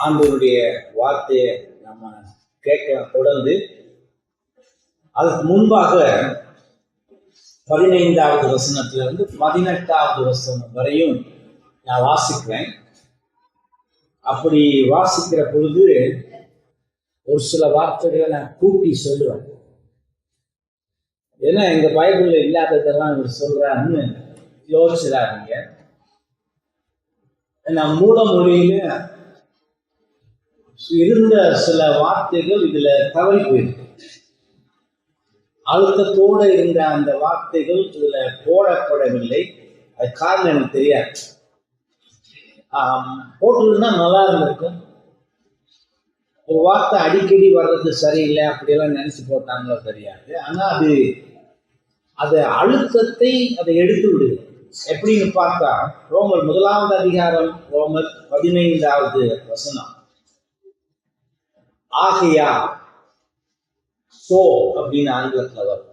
ஆண்டவருடைய வார்த்தையை நம்ம கேட்க தொடர்ந்து அதுக்கு முன்பாக 15வது வசனத்திலிருந்து 18வது வசனம் வரையும் நான் வாசிக்கிறேன். அப்படி வாசிக்கிற பொழுது ஒரு சில வார்த்தைகளை நான் கூட்டி சொல்லுவேன். ஏன்னா எங்க பைபிள்ல இல்லாததெல்லாம் இவர் சொல்றாருன்னு யோசிச்சிடாதீங்க. நான் மூல மொழியில இருந்த சில வார்த்தைகள் இதுல தவறி போயிருக்கு. அழுத்தத்தோடு இருந்த அந்த வார்த்தைகள் இதுல போடப்படவில்லை. அது காரணம் எனக்கு தெரியாது. போட்டுருந்தா நல்லா இருந்திருக்கும். ஒரு வார்த்தை அடிக்கடி வர்றது சரியில்லை அப்படியெல்லாம் நினைச்சு போட்டாங்களோ தெரியாது. ஆனா அது அழுத்தத்தை அதை எடுத்து விடுது. எப்படின்னு பார்த்தா ரோமர் 1வது அதிகாரம் ரோமர் 15வது வசனம். ஆகையா சோ அப்படின்னு ஆங்கிலத்துல வரும்.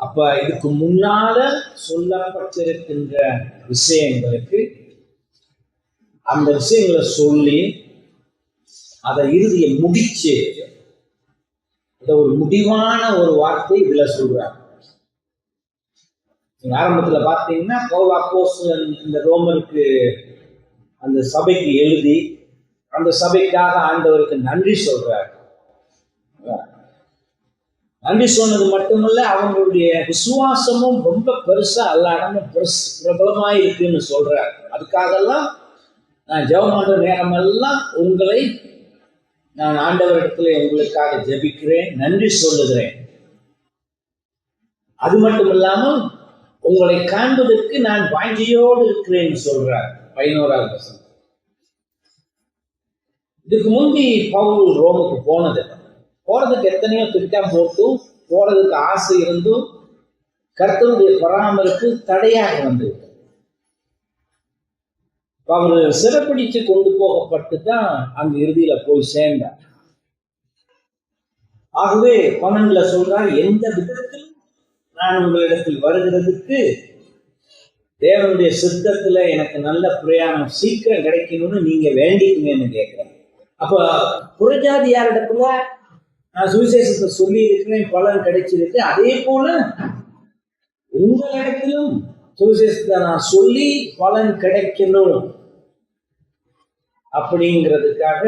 அப்ப இதுக்கு முன்னால சொல்லப்பட்டிருக்கின்ற விஷயங்களுக்கு அந்த விஷயங்களை சொல்லி அதை இறுதியை முடிச்சு ஒரு முடிவான ஒரு வார்த்தை இதுல சொல்றாங்க. நீங்க ஆரம்பத்துல பார்த்தீங்கன்னா பவுல் அப்போஸ்தலன் இந்த ரோமருக்கு அந்த சபைக்கு எழுதி அந்த சபைக்காக ஆண்டவருக்கு நன்றி சொல்றாரு. நன்றி சொன்னது மட்டுமல்ல, அவங்களுடைய விசுவாசமும் ரொம்ப பெருசா எல்லாருமே பிரபலமா இருக்குன்னு சொல்றாரு. அதுக்காகலாம் நான் ஜெபம் பண்ற நேரம் எல்லாம் உங்களை நான் ஆண்டவரிடத்துல உங்களுக்காக ஜெபிக்கிறேன், நன்றி சொல்லுகிறேன். அது மட்டும் இல்லாமல் உங்களை காண்பதற்கு நான் வாஞ்சியோடு இருக்கிறேன் சொல்றார் 11வது வசனம். இதுக்கு முந்தி பவுல் ரோமுக்கு போறதுக்கு எத்தனையோ திட்டம் போட்டும் போறதுக்கு ஆசை இருந்தும் கர்த்தருடைய பராமரிப்பு தடையாக வந்து அவர் சிறப்பிடிச்சு கொண்டு போகப்பட்டு தான் அங்க இறுதியில போய் சேர்ந்தார். ஆகவே 12ல சொல்றார், எந்த விதத்தில் நான் உங்களிடத்தில் வருகிறதுக்கு தேவனுடைய சித்தத்துல எனக்கு நல்ல பிரயாணம் சீக்கிரம் கிடைக்கணும்னு நீங்க வேண்டிக்குங்கன்னு கேட்கிறேன். அப்ப புறஜாதியாரிடத்துல நான் சுவிசேஷத்தை சொல்லி இருக்கிறேன், பலன் கிடைச்சிருக்கு. அதே போல உங்களிடத்திலும் சுவிசேஷத்தை நான் சொல்லி பலன் கிடைக்கணும் அப்படிங்கிறதுக்காக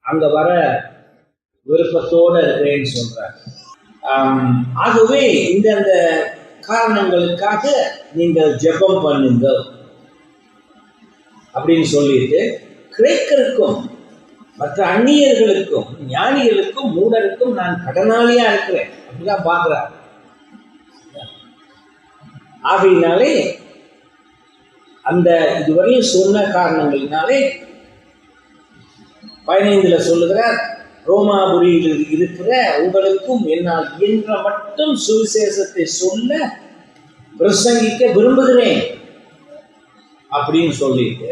அங்க வர விருப்பத்தோட இருக்கிறேன்னு சொல்றாங்க. ஆகவே இந்த காரணங்களுக்காக நீங்கள் ஜெபம் பண்ணுங்க அப்படின்னு சொல்லிட்டு கிரேக்கருக்கும் மற்ற அந்நியர்களுக்கும் ஞானிகளுக்கும் மூடருக்கும் நான் கடனாளியா இருக்கிறேன் அப்படிதான் பாக்குறாரு. ஆகையினாலே அந்த இதுவரையும் சொன்ன காரணங்களினாலே 15ல சொல்லுகிறார், ரோமாபுரியில் இருக்கிற உங்களுக்கும் என்னால் இயன்ற மட்டும் சுவிசேஷத்தை சொல்ல பிரசங்கிக்க விரும்புகிறேன் அப்படின்னு சொல்லிட்டு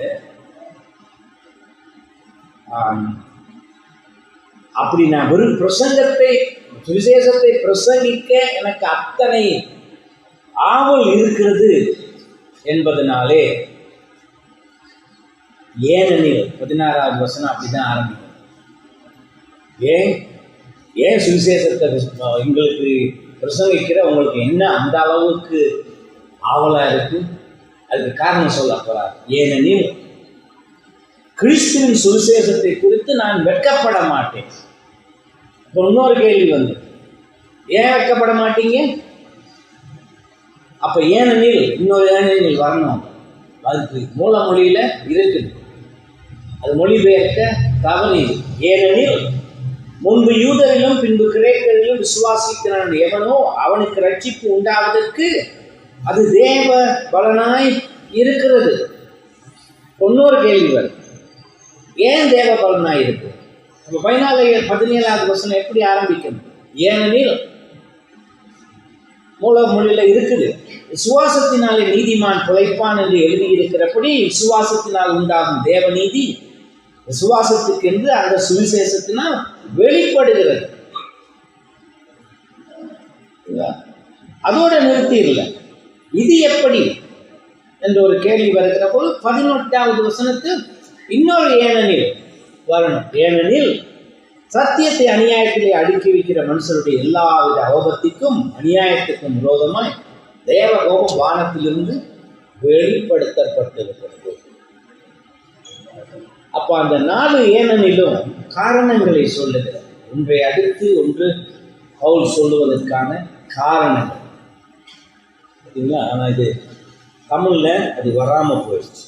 அப்படி நான் பிரசங்கத்தை சுவிசேஷத்தை பிரசங்கிக்க எனக்கு அத்தனை ஆவல் இருக்கிறது என்பதனாலே, ஏனெனில் 16வது வசனம் அப்படிதான் ஆரம்பிக்கும். ஏன் சுவிசேஷத்தை எங்களுக்கு பிரசங்கிக்கிற உங்களுக்கு என்ன அந்த அளவுக்கு ஆவலா இருக்கு? அதுக்கு காரணம் சொல்ல போறார். ஏனெனில் கிறிஸ்துவின் சுவிசேஷத்தை குறித்து நான் வெட்கப்பட மாட்டேன். இப்போ இன்னொரு கேள்வி வந்து, ஏன் வெட்கப்பட மாட்டீங்க? அப்ப ஏனெனில் இன்னொரு ஏனெனில் வரணும். அதுக்கு மூல மொழியில இருக்குது, அது மொழிபெயர்க்க தவறு. ஏனெனில் முன்பு யூதரிலும் பின்பு கிரேக்கரிலும் விசுவாசிக்கிறான் எவனோ அவனுக்கு ரட்சிப்பு உண்டாவதற்கு அது தேவ பலனாய் இருக்கிறது. இன்னொரு கேள்வி வரும், ஏன் தேவ பலனாய் இருக்கு? 17வது வசனம் எப்படி ஆரம்பிக்கும்? ஏனெனில் மூல மொழியில இருக்குது, விசுவாசத்தினாலே நீதிமான் பிழைப்பான் என்று எழுதியிருக்கிறபடி விசுவாசத்தினால் உண்டாகும் தேவ நீதி விசுவாசத்துக்கு என்று அந்த சுவிசேஷத்தினால் வெளிப்படுகிறது. அதோட நிறுத்தி இல்லை. இது எப்படி என்ற ஒரு கேள்வி வருகிற போது 18வது வசனத்தில் இன்னொரு ஏனெனில் வரணும். ஏனெனில் சத்தியத்தை அநியாயத்திலே அடுக்கி வைக்கிற மனுஷருடைய எல்லாவித அவபத்திக்கும் அநியாயத்துக்கும் விரோதமாய் தேவ கோபம் வானத்திலிருந்து வெளிப்படுத்தப்பட்டிருக்கிறது. அப்ப அந்த 4 ஏனெனிலும் காரணங்களை சொல்லுகிறது. ஒன்றை அடுத்து ஒன்று பவுல் சொல்லுவதற்கான காரணங்கள். ஆனா இது தமிழ்ல அது வராம போயிடுச்சு.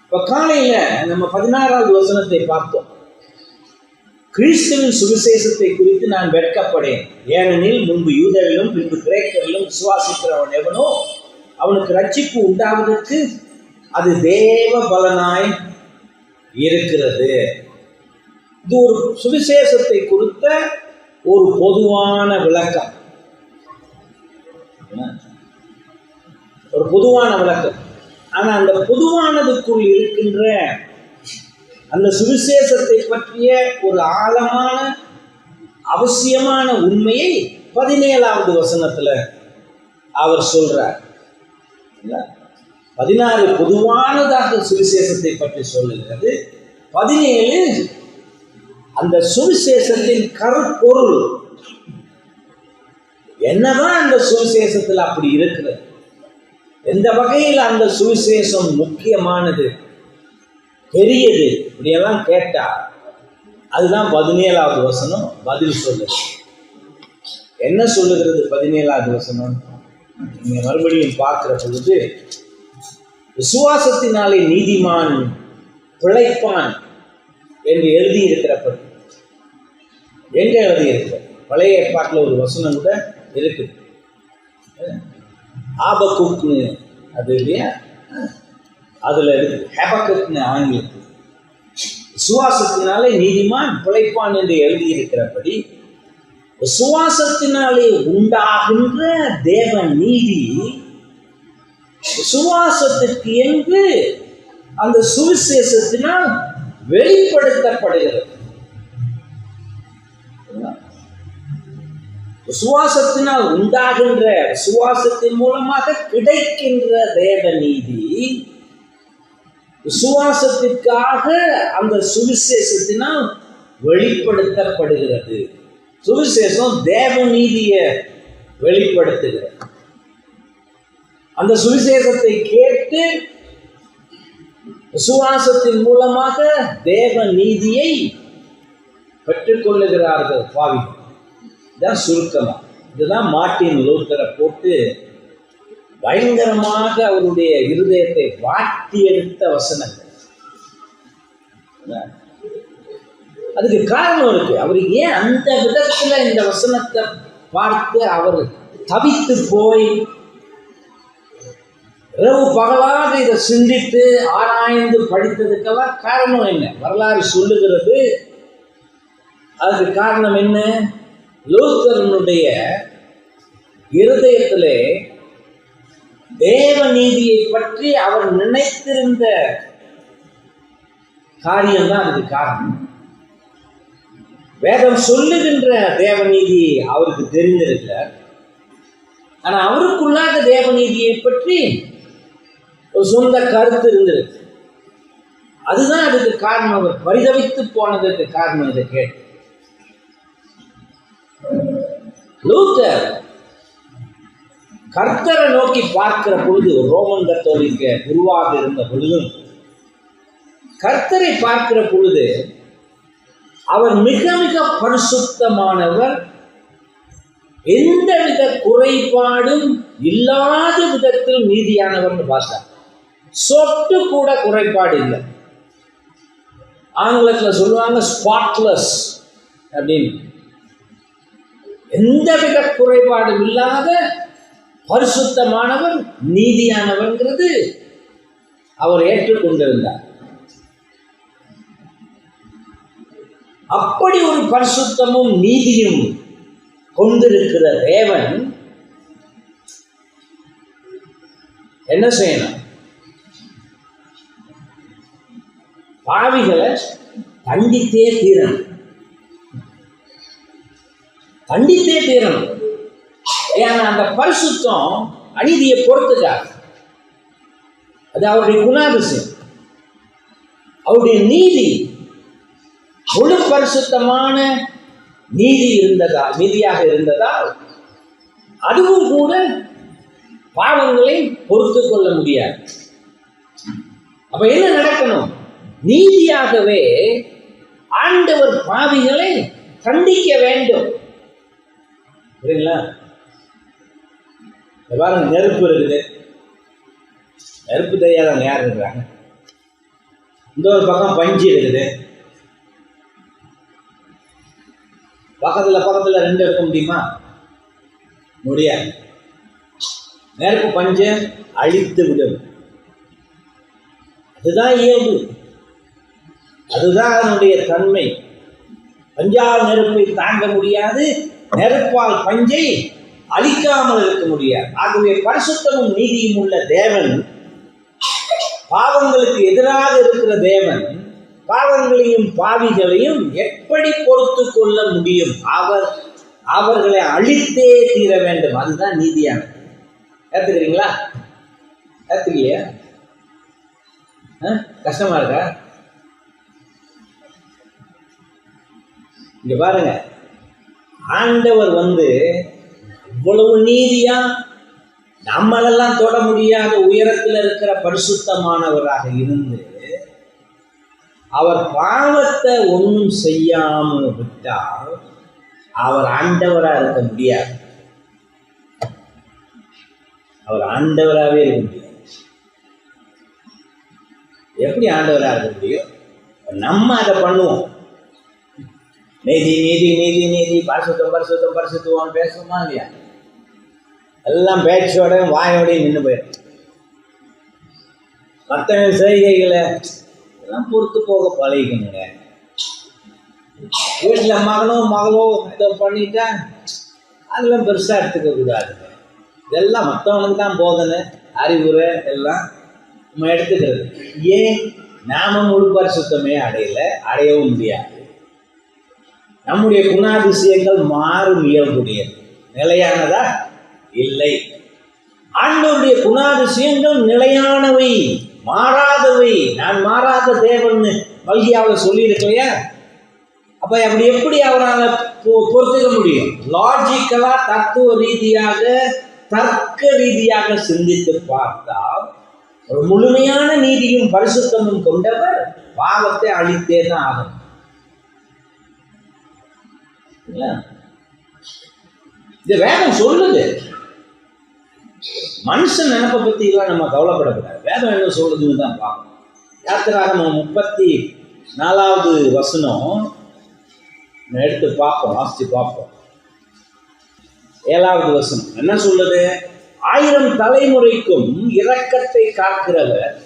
இப்ப காலையில நம்ம 16வது வசனத்தை பார்த்தோம். கிறிஸ்துவின் சுவிசேஷத்தை குறித்து நான் வெட்கப்படேன், ஏனெனில் முன்பு யூதரிலும் பின்பு கிரேக்கரிலும் விசுவாசிக்கிறவன் எவனோ அவனுக்கு ரட்சிப்பு உண்டாவதற்கு அது தேவ பலனாய் இருக்கிறது. இது ஒரு சுவிசேஷத்தை குறித்த ஒரு பொதுவான விளக்கம், ஒரு பொதுவான விளக்கம். ஆனா அந்த பொதுவானதுக்குள் இருக்கின்ற அந்த சுவிசேஷத்தை பற்றிய ஒரு ஆழமான அவசியமான உண்மையை 17வது வசனத்துல அவர் சொல்றார். 16 பொதுவானதாக சுவிசேஷத்தை பற்றி சொல்லுகிறது. 17 அந்த சுவிசேஷத்தின் கருப்பொருள் என்னதான் அந்த சுவிசேஷத்தில் அப்படி இருக்கிறது, எந்த வகையில் அந்த சுவிசேஷம் முக்கியமானது, பெரியது, இப்படியெல்லாம் கேட்டா அதுதான் 17வது வசனம் பதில் சொல்லுது. என்ன சொல்லுகிறது 17வது வசனம்? நீங்க மறுபடியும் பார்க்கிற பொழுது, விசுவாசத்தினாலே நீதிமான் பிழைப்பான் என்று எழுதியிருக்கிறப்ப எங்க எழுதியிருக்க? பழைய ஏற்பாட்டில் ஒரு வசனம் கூட இருக்குது, ஆபக்குக்னு, அது இல்லையா, அதுல இருக்குது ஹெபக்குக்னு ஆங்கிலத்தில். விசுவாசத்தினாலே நீதிமான் பிழைப்பான் என்று எழுதியிருக்கிறபடி விசுவாசத்தினாலே உண்டாகின்ற தேவ நீதி விசுவாசத்திற்கு என்று அந்த சுவிசேஷத்தினால் வெளிப்படுத்தப்படுகிறது. விசுவாசத்தினால் உண்டாகின்ற, விசுவாசத்தின் மூலமாக கிடைக்கின்ற தேவ நீதி விசுவாசத்திற்காக அந்த சுவிசேஷத்தினால் வெளிப்படுத்தப்படுகிறது. சுவிசேஷம் தேவ நீதியை வெளிப்படுத்துகிறது. அந்த சுவிசேஷத்தை கேட்டு விசுவாசத்தின் மூலமாக தேவ நீதியை பெற்றுக்கொள்ளுகிறார்கள் பாவிகள். இதுதான் சுருக்கமா. இதுதான் மார்ட்டின் லூத்தரை போட்டு பயங்கரமாக அவருடைய இருதயத்தை வாட்டி எடுத்த வசனங்கள். அதுக்கு காரணம் இருக்கு. அவர் ஏன் அந்த விதத்துல இந்த வசனத்தை பார்த்து அவர் தவித்து போய் இரவு பகலாக இதை சிந்தித்து ஆராய்ந்து படித்ததுக்கெல்லாம் காரணம் என்ன? வரலாறு சொல்லுகிறது. அதுக்கு காரணம் என்ன? லூத்தரனுடைய இருதயத்திலே தேவ நீதியை பற்றி அவர் நினைத்திருந்த காரியம்தான் அதுக்கு காரணம். வேதம் சொல்லுகின்ற தேவ நீதி அவருக்கு தெரிந்திருக்க, ஆனா அவருக்குள்ளாக தேவ நீதியை பற்றி ஒரு சொந்த கருத்து இருந்திருக்கு. அதுதான் அதுக்கு காரணம். அவர் பரிதவித்து போனதுக்கு காரணம் இதை கேட்டு. லூத்தர் கர்த்தரை நோக்கி பார்க்கிற பொழுது, ரோமன் கத்தோலிக்க குருவாக இருந்த பொழுதும் கர்த்தரை பார்க்கிற பொழுது அவர் மிக மிக பரிசுத்தமானவர், எந்தவித குறைபாடும் இல்லாத விதத்தில் நீதியானவர்னு பார்த்தார். சொட்டு கூட குறைபாடு இல்லை. ஆங்கிலத்தில் சொல்லுவாங்க ஸ்பாட்லெஸ் அப்படின்னு. எந்தவித குறைபாடும் இல்லாத பரிசுத்தமானவர், நீதியானவர்ங்கிறது அவர் ஏற்றுக்கொண்டிருந்தார். அப்படி ஒரு பரிசுத்தமும் நீதியும் கொண்டிருக்கிற தேவன் என்ன செய்யணும்? பாவிகளை தண்டித்தே தீரணும், தண்டித்தே தீரணும். ஏன்னா அந்த பரிசுத்தம் அநீதியை பொறுத்துக்காது. அது அவருடைய குணாதிசயம். அவருடைய நீதி முழு பரிசுத்தமான நீதியாக இருந்ததால் அதுவும் கூட பாவங்களை பொறுத்து கொள்ள முடியாது. அப்ப என்ன நடக்கணும்? நீதியாகவே ஆண்டவர் பாவிகளை கண்டிக்க வேண்டும். புரியுங்களா? பாருங்க, நெருப்பு இருக்குது. நெருப்பு தெரியாதவங்க யார் இருக்கிறாங்க? இந்த ஒரு பக்கம் பஞ்சு இருக்குது. பக்கத்துல ரெண்டு இருக்க முடியுமா? முடியாது. நெருப்பு பஞ்சு அழித்து விடும். அதுதான் இயல்பு, அதுதான் அதனுடைய தன்மை. பஞ்சால் நெருப்பை தாங்க முடியாது, நெருப்பால் பஞ்சை அழிக்காமல் இருக்க முடியாது. ஆகவே பரிசுத்தமும் நீதியும் உள்ள தேவன், பாவங்களுக்கு எதிராக இருக்கிற தேவன், பாவங்களையும் பாவிகளையும் எப்படி பொறுத்து கொள்ள முடியும்? அவர்களை அழித்தே தீர வேண்டும். அதுதான் நீதியானது. ஏத்துக்கிறீங்களா? ஏத்துக்கலையா? கஷ்டமா இருக்கா? இங்க பாருங்க, ஆண்டவர் இவ்வளவு நீதியா நம்மளெல்லாம் தொட முடியாத உயரத்தில் இருக்கிற பரிசுத்தமானவராக இருந்து அவர் பாவத்தை ஒன்றும் செய்யாமல் விட்டால் அவர் ஆண்டவராக இருக்க முடியாது. அவர் ஆண்டவராகவே இருக்க முடியாது. எப்படி ஆண்டவராக இருக்க முடியும்? நம்ம அதை பண்ணுவோம். நீதி நீதி நீதி நீதி, பரிசுத்தம் பரிசுத்தம் பரிசுத்தம் பேசுவோமா இல்லையா? எல்லாம் பேச்சோட வாயோடையும் நின்று போயிடும். மற்ற செய்கைகளை எல்லாம் பொறுத்து போக பழகிக்கணுங்க. வீட்டில் மகளோ இதை பண்ணிட்டா அதெல்லாம் பெருசாக எடுத்துக்க கூடாதுங்க. இதெல்லாம் மற்றவனுக்கு தான் போதனை, அறிவுரை எல்லாம் நம்ம எடுத்துக்கிறது. ஏன்? நாம முழு பரிசுத்தமே அடையவும் முடியாது. நம்முடைய குணாதிசயங்கள் மாறும் இயல்புடையது, நிலையானதா இல்லை. ஆண்டவருடைய குணாதிசயங்கள் நிலையானவை, மாறாதவை. நான் மாறாத தேவன்னு மல்கியாவில் சொல்லியிருக்கலையா? அப்ப அப்படி எப்படி அவரால் பொறுத்துக்க முடியும்? லாஜிக்கலா, தத்துவ ரீதியாக, தர்க்க ரீதியாக சிந்தித்து பார்த்தால் ஒரு முழுமையான நீதியும் பரிசுத்தமும் கொண்டவர் பாவத்தை அழித்தே தான் ஆகும். இது வேதம் சொல்லுது. மனுஷன் நினைப்பை பத்தி எல்லாம் நம்ம கவலைப்படக்கூடாது. வேதம் என்ன சொல்லுதுன்னு தான் பார்க்கணும். யாத்திராகமம் 34வது வசனம் எடுத்து பார்ப்போம், வாசிச்சு பார்ப்போம். 7வது வசனம் என்ன சொல்லுது? 1000 தலைமுறைக்கும் இரக்கத்தை காக்கிறவர்,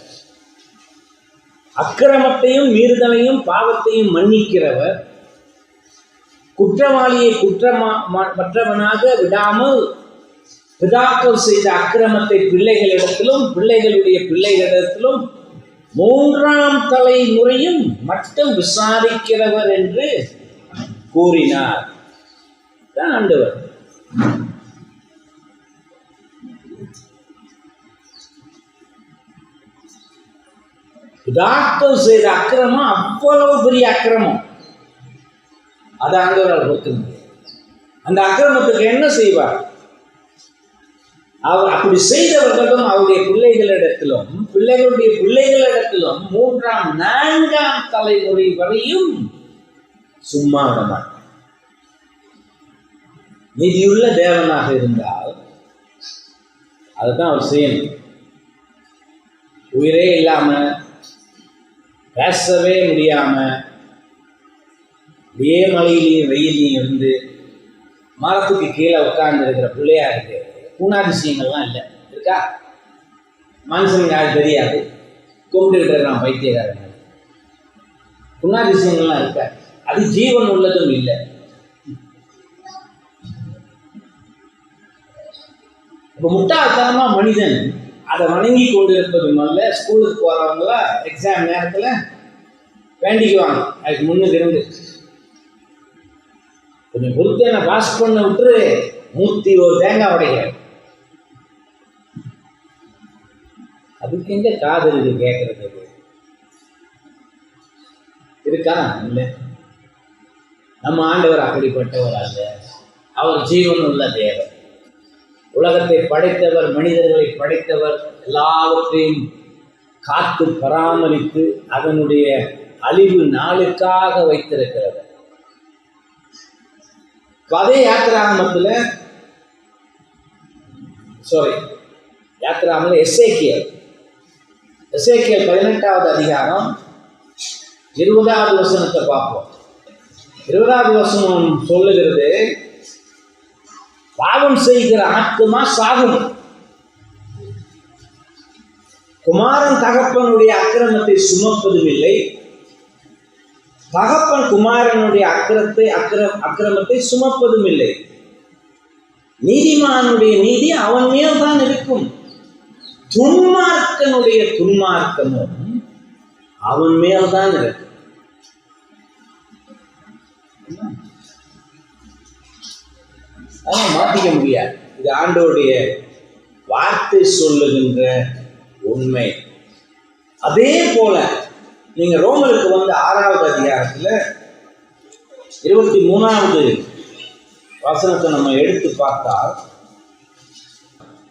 அக்கிரமத்தையும் மீறுதலையும் பாவத்தையும் மன்னிக்கிறவர், குற்றவாளியை குற்றமற்றவனாக விடாமல் பிதாக்கள் செய்த அக்கிரமத்தை பிள்ளைகளிடத்திலும் பிள்ளைகளுடைய பிள்ளைகளிடத்திலும் 3ஆம் தலைமுறையும் மட்டும் விசாரிக்கிறவர் என்று கூறினார். ஆண்டவர் பிதாக்கள் செய்த அக்கிரமம் அவ்வளவு பெரிய அக்கிரமம். அதை ஆண்டவரால் பொறுக்க முடியாது. அந்த அக்கிரமத்துக்கு என்ன செய்வார்? அவர் அப்படி செய்தவர்களும் அவருடைய பிள்ளைகளிடத்திலும் பிள்ளைகளுடைய பிள்ளைகளிடத்திலும் 3ஆம் 4ஆம் தலைமுறை வரையும் சும்மா விடமாட்டார். நீதியுள்ள தேவனாக இருந்தால் அதுதான் அவர் செய்யணும். உயிரே இல்லாம, பேசவே முடியாம, அப்படியே மழையிலையும் வெயிலையும் இருந்து மரத்துக்கு கீழே உட்கார்ந்து இருக்கிற பிள்ளையா இருக்கு. குணாதிசயங்கள்லாம் இல்லை, இருக்கா? மனுஷனுக்கு யாரு தெரியாது, கும்பிட்டு இருக்கிறான் பைத்தியக்காரங்க. குணாதிசயங்கள்லாம் இருக்கா? அது ஜீவன் உள்ளதும் இல்லை. இப்போ முட்டாள்தனமா மனிதன் அதை வணங்கி கொண்டு இருப்பது நல்ல. ஸ்கூலுக்கு போறவங்களா எக்ஸாம் நேரத்தில் வேண்டிக்குவாங்க, அதுக்கு முன்னுக்கு இருந்து கொஞ்சம் பொறுத்தனை பாஸ் பண்ண விட்டுரு, 101 தேங்காய் உடைக்க. அதுக்கு எங்க காது இருக்கு கேட்கறது? இருக்கா? இல்லை. நம்ம ஆண்டவர் அப்படிப்பட்டவர் அல்ல. அவர் ஜீவன் உள்ள தேவர். உலகத்தை படைத்தவர், மனிதர்களை படைத்தவர், எல்லாவற்றையும் காத்து பராமரித்து அதனுடைய அழிவு நாளுக்காக வைத்திருக்கிறவர். அதே யாத்திராகமத்தில் எசேக்கியேல் 18வது அதிகாரம் 20வது வசனத்தை பார்ப்போம். 20வது வசனம் சொல்லுகிறது, பாவம் செய்கிற ஆத்துமா சாகும். குமாரன் தகப்பனுடைய அக்கிரமத்தை சுமப்பதும் இல்லை, தகப்பன் குமாரனுடைய அக்கிரமத்தை சுமப்பதும் இல்லை. நீதிமானுடைய நீதி அவன் மேல் தான் இருக்கும், துன்மார்க்கனுடைய துன்மார்க்கமும் அவன் மேல் தான் இருக்கும். மாற்றிக்க முடியாது. இது ஆண்டவருடைய வார்த்தை சொல்லுகின்ற உண்மை. அதே போல நீங்க ரோமருக்கு வந்து 6வது அதிகாரத்துல 23வது வசனத்தை நம்ம எடுத்து பார்த்தால்,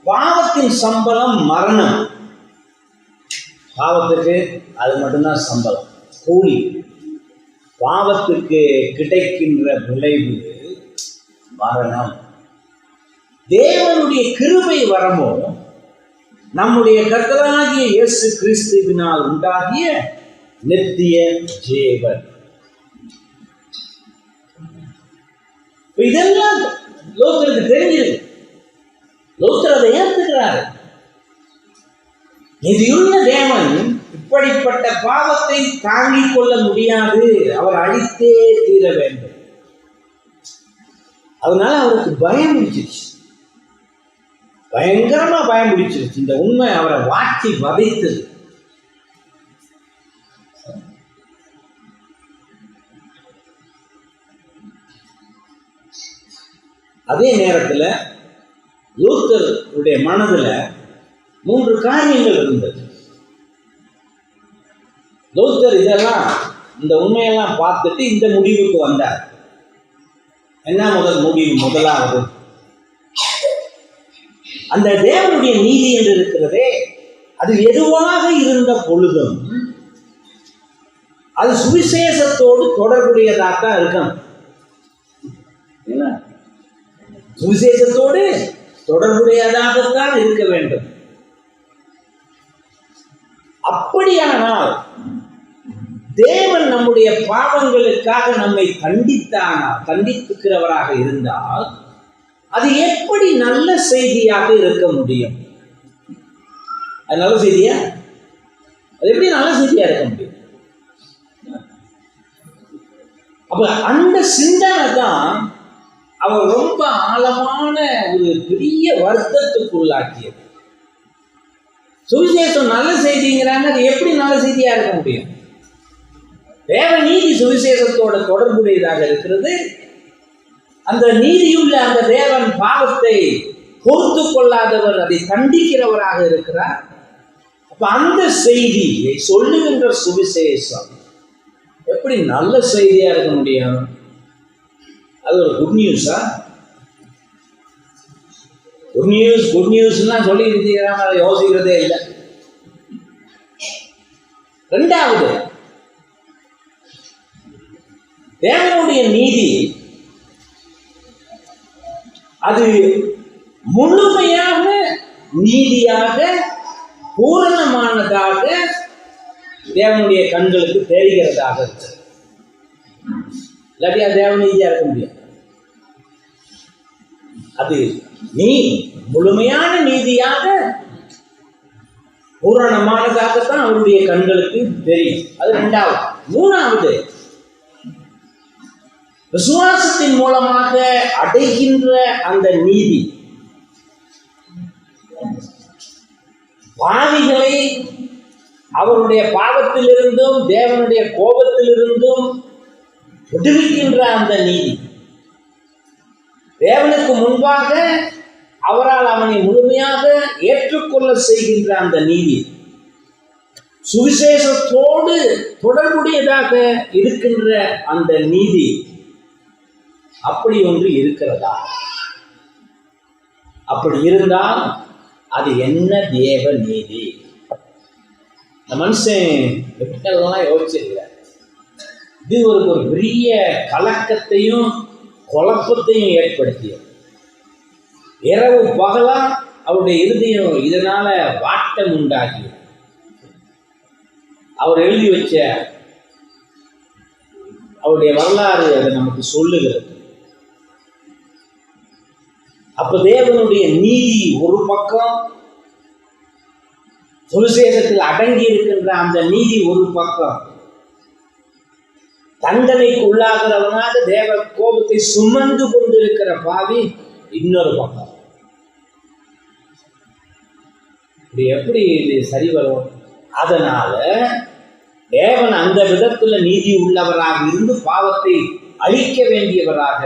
பாவத்தின் சம்பளம் மரணம். பாவத்துக்கு அது மட்டும்தான் சம்பளம், கூலி. பாவத்துக்கு கிடைக்கின்ற விளைவு மரணம். தேவனுடைய கிருபை வரமோ நம்முடைய கர்த்தராகிய இயேசு கிறிஸ்துவினால் உண்டாகிய நித்திய ஜீவன். இதெல்லாம் லோத்தருக்கு தெரிஞ்சிருக்கு. லோத்தர் அதை ஏற்றுக்கிறார். நிதியுள்ள தேவன் இப்படிப்பட்ட பாவத்தை தாங்கிக் கொள்ள முடியாது, அவர் அழித்தே தீர வேண்டும். அதனால அவருக்கு பயம் பிடிச்சிருச்சு, பயங்கரமா பயம் பிடிச்சிருச்சு. இந்த உண்மை அவரை வாட்டி வதைத்தது. அதே நேரத்தில் லூத்தருடைய மனதில் 3 காரியங்கள் இருந்தது. லூத்தர் இந்த உண்மையெல்லாம் பார்த்துட்டு இந்த முடிவுக்கு வந்தார். என்ன முடிவு? முதலாவது, அந்த தேவனுடைய நீதி என்று இருக்கிறதே, அது எதுவாக இருந்த பொழுதும் அது சுவிசேஷத்தோடு தொடர்புடையதாக இருக்கணும். சுவிசேஷத்தோடு தொடர்புடையதாகத்தான் இருக்க வேண்டும். அப்படியானால் தேவன் நம்முடைய பாவங்களுக்காக நம்மை கண்டித்துக்கிறவராக இருந்தால் அது எப்படி நல்ல செய்தியாக இருக்க முடியும்? அது நல்ல செய்தியா? அது எப்படி நல்ல செய்தியா இருக்க முடியும்? அப்ப அந்த சிந்தனை தான் அவர் ரொம்ப ஆழமான ஒரு பெரிய வருத்தத்துக்குள்ளாக்கியது. சுவிசேஷம் நல்ல செய்திங்கிறாங்க, அது எப்படி நல்ல செய்தியா இருக்க முடியும்? தேவ நீதி சுவிசேஷத்தோட தொடர்புடையதாக இருக்கிறது. அந்த நீதியுள்ள அந்த தேவன் பாவத்தை பொறுத்து கொள்ளாதவர், அதை கண்டிக்கிறவராக இருக்கிறார். அப்ப அந்த செய்தியை சொல்லுகின்ற சுவிசேஷம் எப்படி நல்ல செய்தியா இருக்க முடியும்? அது ஒரு குட் நியூஸா? குட் நியூஸ்னா சொல்லி இருக்கிறாங்க, அதை யோசிக்கிறதே இல்லை. 2வது, தேவனுடைய நீதி அது முழுமையாக நீதியாக பூரணமானதாக தேவனுடைய கண்களுக்கு தெரிகிறதாக இருக்கு. இல்லாட்டியா தேவ நீதியா இருக்க முடியாது. அது முழுமையான நீதியாக பூரணமானதாகத்தான் அவருடைய கண்களுக்கு தெரியும். அது 2வது. 3வது, விசுவாசத்தின் மூலமாக அடைகின்ற அந்த நீதி பாவிகளை அவருடைய பாவத்திலிருந்தும் தேவனுடைய கோபத்திலிருந்தும் விடுவிக்கின்ற அந்த நீதி, தேவனுக்கு முன்பாக அவரால் அவனை முழுமையாக ஏற்றுக்கொள்ள செய்கின்ற அந்த நீதி, சுவிசேஷத்தோடு தொடர்புடையதாக இருக்கின்ற அந்த நீதி அப்படி ஒன்று இருக்கிறதா? அப்படி இருந்தால் அது என்ன தேவ நீதி? இந்த மனுஷன் எப்படிலாம் யோசிச்சிருக்கிறார். இது ஒரு பெரிய கலக்கத்தையும் குழப்பத்தையும் ஏற்படுத்தியது. இரவு பகலா அவருடைய இருதயம் இதனால வாட்டம் உண்டாகி அவர் எழுதி வச்ச அவருடைய வரலாறு அதை நமக்கு சொல்லுகிறது. அப்ப தேவனுடைய நீதி ஒரு பக்கம், சுவிசேஷத்தில் அடங்கி இருக்கின்ற அந்த நீதி ஒரு பக்கம், தண்டனைக்கு உள்ளாகிறவனாக தேவ கோபத்தை சுமந்து கொண்டிருக்கிற பாவி இன்னொரு பக்கம். இப்படி எப்படி இது சரி வரும்? அதனால தேவன் அந்த விதத்துல நீதி உள்ளவராக இருந்து பாவத்தை அழிக்க வேண்டியவராக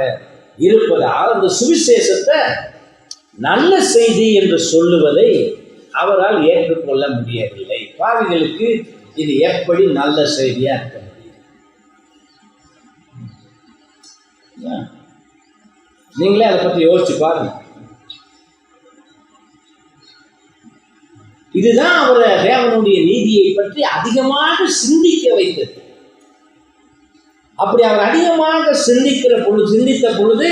இருப்பதால் அந்த சுவிசேஷத்தை நல்ல செய்தி என்று சொல்லுவதை அவரால் ஏற்றுக்கொள்ள முடியவில்லை. பாவிகளுக்கு இது எப்படி நல்ல செய்தியா இருக்க முடியும்? நீங்களே அதை பற்றி யோசிச்சு பாருங்க. இதுதான் அவரை தேவனுடைய நீதியை பற்றி அதிகமாக சிந்திக்க வைத்தது. அப்படி அவர் அதிகமாக சிந்தித்த பொழுது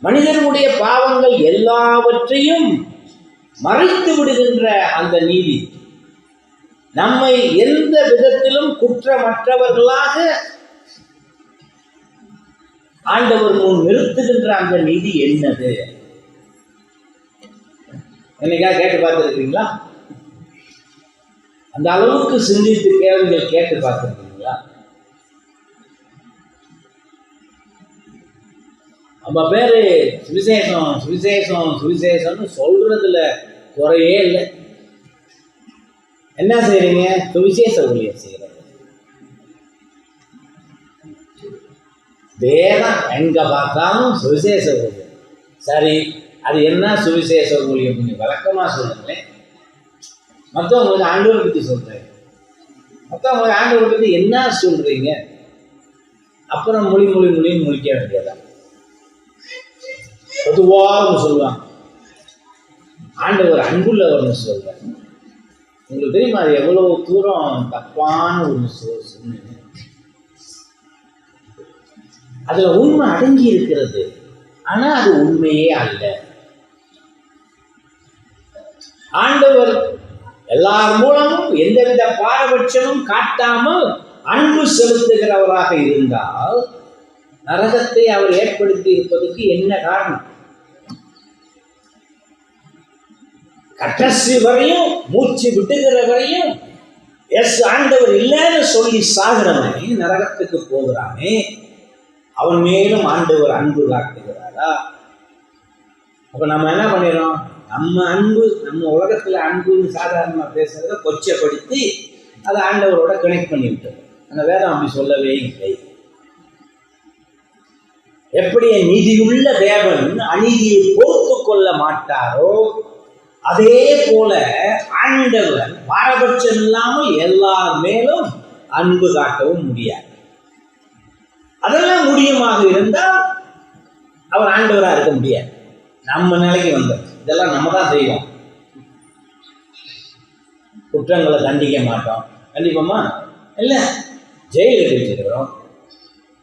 மனிதனுடைய பாவங்கள் எல்லாவற்றையும் மறைத்து விடுகின்ற அந்த நீதி நம்மை எந்த விதத்திலும் குற்றமற்றவர்களாக ஆண்டவர் முன் நிறுத்துகின்ற அந்த நீதி என்னது? என்னைக்காக கேட்டு பார்த்துருக்கீங்களா? அந்த அளவுக்கு சிந்தித்து கேள்விகள் கேட்டு பார்த்துருக்கீங்களா? நம்ம பேரு சுவிசேஷம் சுவிசேஷம் சுவிசேஷம்னு சொல்றதுல குறையே இல்லை. என்ன செய்யறீங்க? சுவிசேஷ ஊழியம் செய்யறது. வேதம் எங்க பார்த்தாலும் சுவிசேஷ ஊழியம். சரி, அது என்ன சுவிசேஷ ஊழியம்? கொஞ்சம் விளக்கமா சொல்லுங்களேன். மற்றவங்களுக்கு ஆண்டவரை பற்றி சொல்றேன், மற்றவங்களுக்கு ஆண்டவரை பற்றி என்ன சொல்றீங்க? அப்புறம் மொழின்னு முடிக்க வேண்டியதான். பொதுவாக சொல்லுவாங்க ஆண்டவர் அன்புள்ளவர்னு சொல்றாங்க. உங்களுக்கு தெரியுமா அது எவ்வளவு தூரம் தப்பான ஒரு சொன்னீங்க? அதுல உண்மை அடங்கி இருக்கிறது, ஆனா அது உண்மையே அல்ல. ஆண்டவர் எல்லார் மூலமும் எந்தவித பாரபட்சமும் காட்டாமல் அன்பு செலுத்துகிறவராக இருந்தால் நரகத்தை அவர் ஏற்படுத்தி இருப்பதற்கு என்ன காரணம்? கடைசி வரையும் மூச்சு விட்டுகிற வரையும் எஸ் ஆண்டவர் இல்லைன்னு சொல்லி சாகிறவனே நரகத்துக்கு போகிறானே, அவன் மேலும் ஆண்டவர் அன்பு காட்டுகிறாரா? அப்ப நம்ம என்ன பண்ணிடுறோம்? நம்ம அன்பு, நம்ம உலகத்துல அன்புன்னு சாதாரணமா பேசுறத கொச்சப்படுத்தி அதை ஆண்டவரோட கனெக்ட் பண்ணி விட்டோம். அந்த வேதம் அப்படி சொல்லவே இல்லை. எப்படி நீதியுள்ள தேவன் அநீதியை பொறுத்து கொள்ள மாட்டாரோ அதே போல ஆண்டவர் பாரபட்சம் இல்லாமல் எல்லார் மேலும் அன்பு காட்டவும் முடியாது. அதெல்லாம் முடியுமாக இருந்தால் அவர் ஆண்டவராக இருக்க முடியாது. நம்ம நிலைக்கு வந்தோம். இதெல்லாம் நம்ம தான் செய்வோம். குற்றங்களை தண்டிக்க மாட்டோம். கண்டிப்போமா? இல்லை. ஜெயிலுக்கு வச்சிருக்கிறோம்,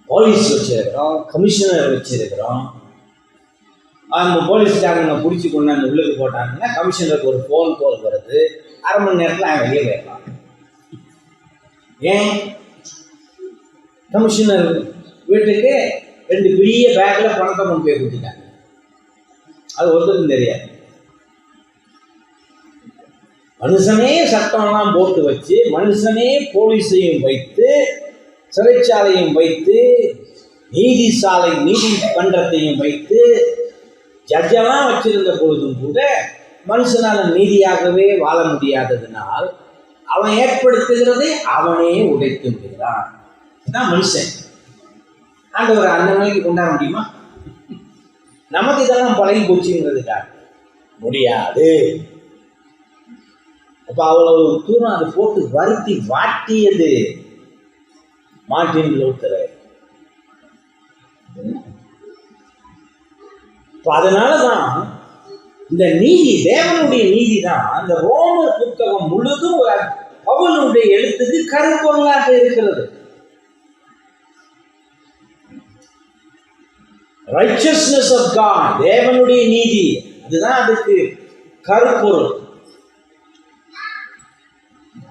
போலீஸ் வச்சிருக்கிறோம், கமிஷனர் வச்சிருக்கிறோம். அந்த போலீஸ்காரங்க பிடிச்சி கொண்டு அந்த உள்ளுக்கு போட்டாங்கன்னா கமிஷனருக்கு ஒரு ஃபோன் கால் வருது, அரை மணி நேரத்தில் அவன் வெளியே போயிடலாம். ஏன்? கமிஷனர் வீட்டுக்கு 2 பெரிய பேக்கில் பணத்தை கொண்டு போய் கொடுத்துட்டாங்க. அது ஒருத்தருக்கும் தெரியாது. மனுஷனே சட்டம்லாம் போட்டு வச்சு, மனுஷனே போலீஸையும் வைத்து, சிறைச்சாலையும் வைத்து, நீதிமன்றத்தையும் வைத்து, ஜட்ஜெல்லாம் வச்சிருந்த பொழுதும் கூட மனுஷனால நீதியாகவே வாழ முடியாததுனால் அவன் ஏற்படுத்துகிறதை அவனே உடைத்து விடுகிறான். இதுதான் மனுஷன். ஆண்டவர் அந்த நிலைக்கு கொண்டாட முடியுமா? நமக்கு இதெல்லாம் பழகி போச்சுங்கிறதுக்காக முடியாது. அப்ப அவ்வளவு தூரம் அதை போட்டு வருத்தி வாட்டியது மார்ட்டின் லூத்தரை. அதனாலதான் இந்த நீதி, தேவனுடைய நீதி தான் அந்த ரோமர் புத்தகம் முழுதும் பவுலுடைய எழுத்துக்கு கருப்பொருளாக இருக்கிறது. ரைச்சஸ்னஸ் ஆஃப் காட், தேவனுடைய நீதி, அதுதான் அதுக்கு கருப்பொருள்.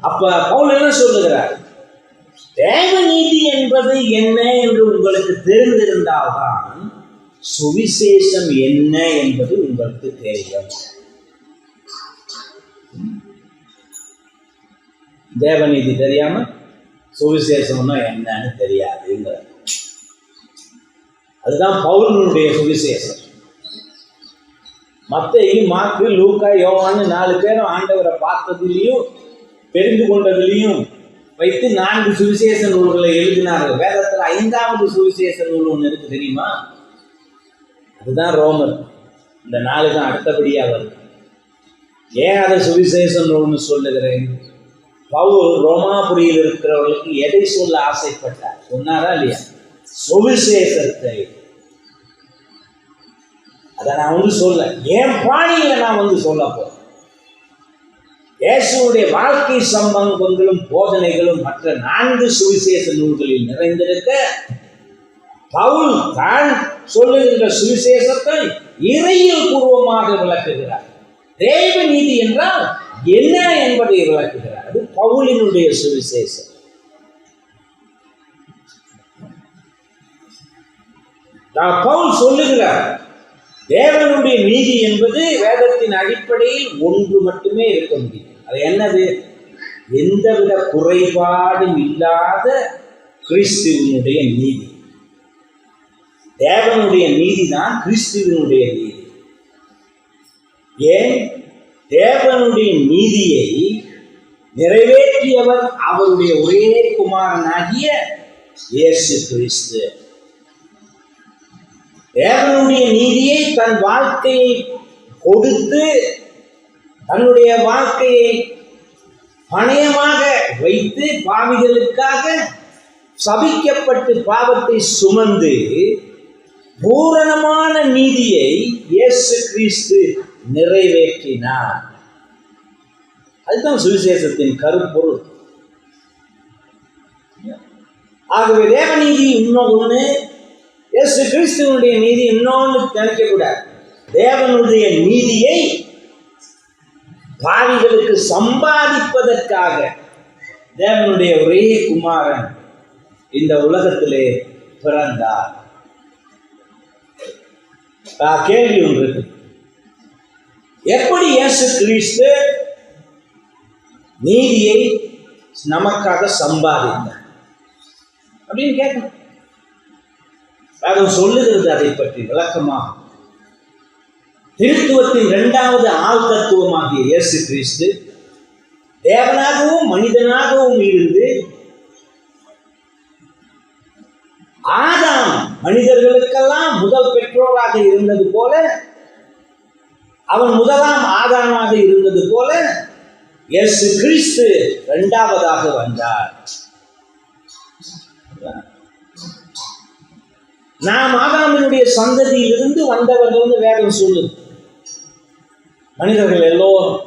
அப்ப பவுல் என்ன சொல்லுகிறார்? தேவ நீதி என்பது என்ன என்று உங்களுக்கு தெரிந்திருந்தால்தான் சுவிசேஷம் என்ன என்பது உங்களுக்கு தெரியும். தேவநீதி தெரியாம சுவிசேஷம்னா என்னன்னு தெரியாதுங்கிற, அதுதான் பவுலுடைய சுவிசேஷம். மத்தேயு, மாற்கு, லூக்கா, யோவான்னு 4 பேரும் ஆண்டவரை பார்த்ததிலையும் தெரிந்து கொண்டதிலையும் வைத்து 4 சுவிசேஷ நூல்களை எழுதினார்கள். வேதத்துல 5வது சுவிசேஷ நூல் ஒன்று இருக்கு, தெரியுமா? அதுதான் ரோமர். இந்த 4 தான் அடுத்தபடியா வருது. ஏன் அதை சுவிசேஷ நூல்னு சொல்லுகிறேன்? பவுல் ரோமாபுரியில் இருக்கிறவர்களுக்கு எதை சொல்ல ஆசைப்பட்டார்? சொன்னாரா இல்லையா? சுவிசேஷத்தை. அதை நான் சொல்ல, என் பாணியில நான் சொல்ல போறேன். இயேசுவுடைய வாழ்க்கை சம்பவங்களும் போதனைகளும் மற்ற 4 சுவிசேஷ நூல்களில் நிறைந்திருக்க, பவுல் தான் சொல்லுகின்ற சுவிசேஷத்தை இறையியல் பூர்வமாக விளக்குகிறார். தேவ நீதி என்றால் என்ன என்பதை விளக்குகிறார். அது பவுலினுடைய சுவிசேஷம். பவுல் சொல்லுகிறார், தேவனுடைய நீதி என்பது வேதத்தின் அடிப்படையில் ஒன்று மட்டுமே இருக்க முடியும். அது என்னது? எந்தவித குறைபாடும் இல்லாத கிறிஸ்துவனுடைய நீதி. தேவனுடைய நீதி தான் கிறிஸ்துவனுடைய நீதி. ஏன்? தேவனுடைய நீதியை நிறைவேற்றியவர் அவருடைய ஒரே குமாரனாகிய இயேசு கிறிஸ்து. தேவனுடைய நீதியை தன் வாழ்க்கையை கொடுத்து, தன்னுடைய வாழ்க்கையை பணயமாக வைத்து, பாவிகளுக்காக சபிக்கப்பட்டு பாவத்தை சுமந்து பூரணமான நீதியை இயேசு கிறிஸ்து நிறைவேற்றினார். அதுதான் சுவிசேஷத்தின் கருப்பொருள். ஆகவே தேவநீதி இன்னொன்று, இயேசு கிறிஸ்துவனுடைய நீதி இன்னொன்று நினைக்க கூடாது. தேவனுடைய நீதியை பாவிகளுக்கு சம்பாதிப்பதற்காக தேவனுடைய ஒரே குமாரன் இந்த உலகத்திலே பிறந்தார். கேள்வி ஒன்று இருக்கு, எப்படி இயேசு கிறிஸ்து நீதியை நமக்காக சம்பாதித்தார் அப்படின்னு கேட்கணும். சொல்லுகிறது அதை பற்றி விளக்கமாக. திருத்துவத்தின் 2வது ஆள் தத்துவமாகிய இயேசு கிறிஸ்து தேவனாகவும் மனிதனாகவும் இருந்து, ஆதாம் மனிதர்களுக்கெல்லாம் முதல் பெற்றோராக இருந்தது போல, அவன் முதலாம் ஆதாமாக இருந்தது போல, இயேசு கிறிஸ்து 2வதாக வந்தார். நாம் ஆதாமினுடைய சந்ததியிலிருந்து வந்தவர்கள் வேதம் சொல்லுது. மனிதர்கள் எல்லோரும்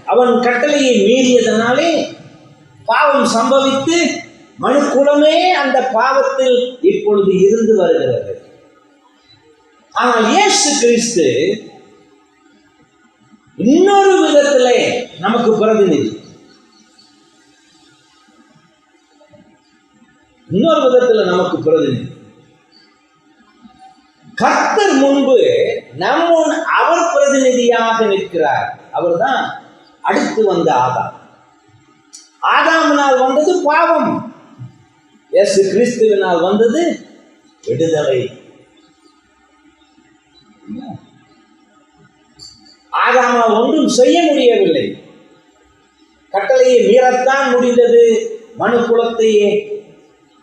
அவன் கட்டளையை மீறியதனாலே பாவம் சம்பவித்து மனுக்குலமே அந்த பாவத்தில் இப்பொழுது இருந்து வருகிறது. ஆனால் இயேசு கிறிஸ்து இன்னொரு விதத்திலே நமக்கு பிரதிநிதி. இன்னொரு விதத்தில் நமக்கு பிரதிநிதி. கர்த்தர் முன்பு அவர் பிரதிநிதியாக நிற்கிறார். அவர் தான் அடுத்து வந்த ஆதாம். ஆதாமினால் வந்தது பாவம், இயேசு கிறிஸ்துவினால் வந்தது விடுதலை. ஆதாமால் ஒன்றும் செய்ய முடியவில்லை, கட்டளையை மீறத்தான் முடிந்தது. மனு குலத்தையே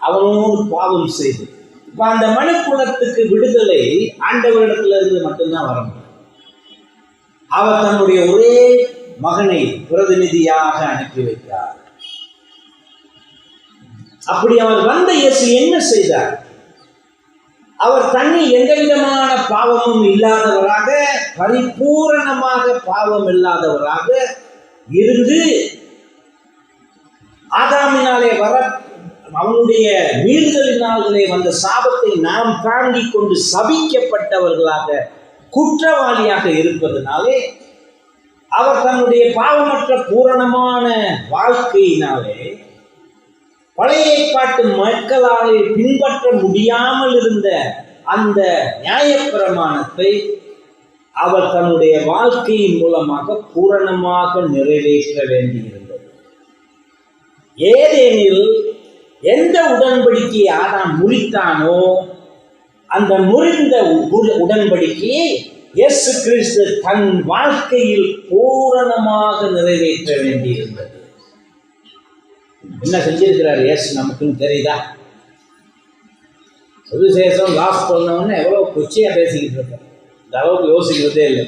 அவனோடு பாவம் செய்து, இப்ப அந்த மனு குலத்துக்கு விடுதலை ஆண்டவரிடத்துல இருந்து மட்டும்தான் வர முடியும். அவர் தன்னுடைய ஒரே மகனை பிரதிநிதியாக அனுப்பி வைத்தார். அப்படி அவர் வந்த இயேசு என்ன செய்தார்? அவர் தன்னில் எந்த விதமான பாவமும் இல்லாதவராக, பரிபூரணமாக பாவம் இல்லாதவராக இருந்து, ஆதாமினாலே அவனுடைய மீறுதலினாலே வந்த சாபத்தை நாம் தாங்கிக் கொண்டு சபிக்கப்பட்டவர்களாக, குற்றவாளியாக இருப்பதனாலே, அவர் தன்னுடைய பாவமற்ற பூரணமான வாழ்க்கையினாலே பழைய ஏற்பாட்டு மக்களாலே பின்பற்ற முடியாமல் இருந்த அந்த நியாயப்பிரமாணத்தை அவர் தன்னுடைய வாழ்க்கையின் மூலமாக பூரணமாக நிறைவேற்ற வேண்டியிருந்தது. ஏதேனில் எந்த உடன்படிக்கையை ஆதாம் முறித்தானோ, அந்த முறிந்த உடன்படிக்கையை இயேசு கிறிஸ்து தன் வாழ்க்கையில் பூரணமாக நிறைவேற்ற வேண்டியிருந்தது. என்ன செஞ்சிருக்கிறார் இயேசு நமக்குன்னு தெரியுதா? சுவிசேஷம் காஸ்பல் எவ்வளவு கொச்சையா பேசிக்கிட்டு இருக்கோம், இந்த அளவுக்கு யோசிக்கிறதே இல்லை.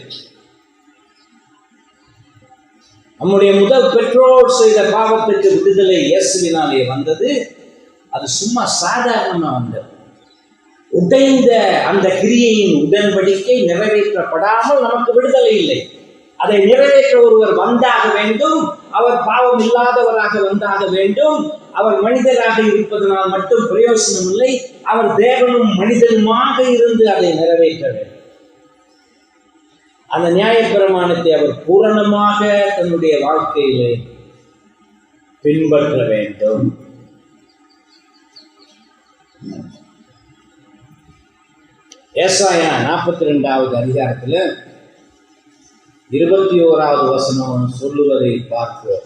நம்முடைய முதல் பெற்றோர் செய்த பாவத்துக்கு விடுதலை இயேசுவினாலே வந்தது. அது சும்மா சாதாரணமா வந்தது. உடைந்த அந்த கிரியையின் உடன்படிக்கை நிறைவேற்றப்படாமல் நமக்கு விடுதலை இல்லை. அதை நிறைவேற்ற ஒருவர் வந்தாக வேண்டும். அவர் பாவம் இல்லாதவராக வந்தாக வேண்டும். அவர் மனிதராக இருப்பதனால் மட்டும் பிரயோசனம் இல்லை. அவர் தேவனும் மனிதனுமாக இருந்து அதை நிறைவேற்ற வேண்டும். அந்த நியாயப்பிரமாணத்தை அவர் பூரணமாக தன்னுடைய வாழ்க்கையிலே பின்பற்ற வேண்டும். ஏசாயா 42வது அதிகாரத்தில் 21வது வசனம் சொல்லுவதை பார்க்கிறோம்.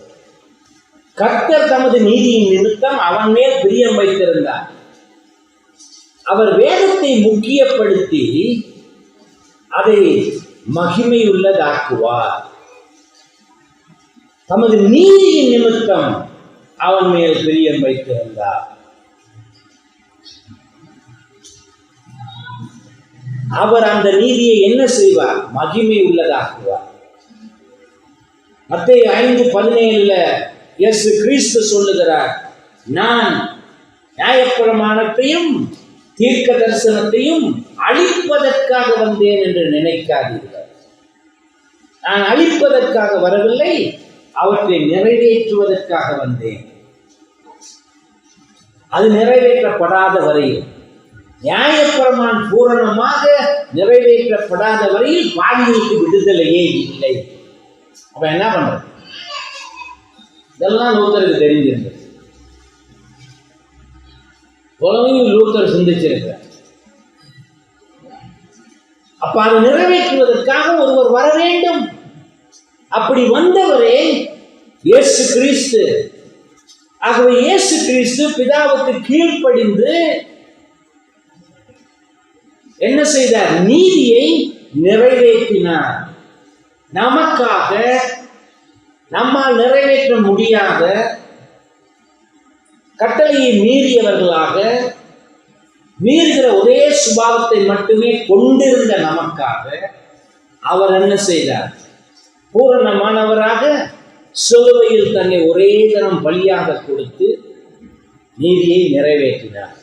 கர்த்தர் தமது நீதியின் நிமித்தம் அவன் மேல் பிரியம் வைத்திருந்தார். அவர் வேதத்தை முக்கியப்படுத்தி அதை மகிமையுள்ளதாக்குவார். தமது நீதியின் நிமித்தம் அவன் மேல் பிரியம் வைத்திருந்தார். அவர் அந்த நீதியை என்ன செய்வார்? மகிமை உள்ளதாக்குவார். மத்தேயு 5:17 இயேசு கிறிஸ்து சொல்லுகிறார், நான் நியாயப்பிரமாணத்தையும் தீர்க்க தரிசனத்தையும் அழிப்பதற்காக வந்தேன் என்று நினைக்காதீர்கள். நான் அழிப்பதற்காக வரவில்லை, அவற்றை நிறைவேற்றுவதற்காக வந்தேன். அது நிறைவேற்றப்படாத வரையில், நியாயப்பிரமாணம் பூரணமாக நிறைவேற்றப்படாத வரையில் பாவிகளுக்கு விடுதலையே இல்லை. அப்ப என்ன பண்றது? இதெல்லாம் லூத்தருக்கு தெரிஞ்சிருந்தது. உலகையும் லூத்தர் சிந்திச்சிருக்கிறார். அப்ப அதை நிறைவேற்றுவதற்காக ஒருவர் வர வேண்டும். அப்படி வந்தவரே இயேசு கிறிஸ்து. ஆகவே இயேசு கிறிஸ்து பிதாவுக்கு கீழ்ப்படிந்து என்ன செய்தார்? நீதியை நிறைவேற்றினார். நமக்காக நம்மால் நிறைவேற்ற முடியாத கட்டளையை மீறியவர்களாக, மீறுகிற ஒரே சுபாவத்தை மட்டுமே கொண்டிருந்த நமக்காக அவர் என்ன செய்தார்? பூரணமானவராக சிலுவையில் தன்னை ஒரே தரம் பலியாக கொடுத்து நீதியை நிறைவேற்றினார்.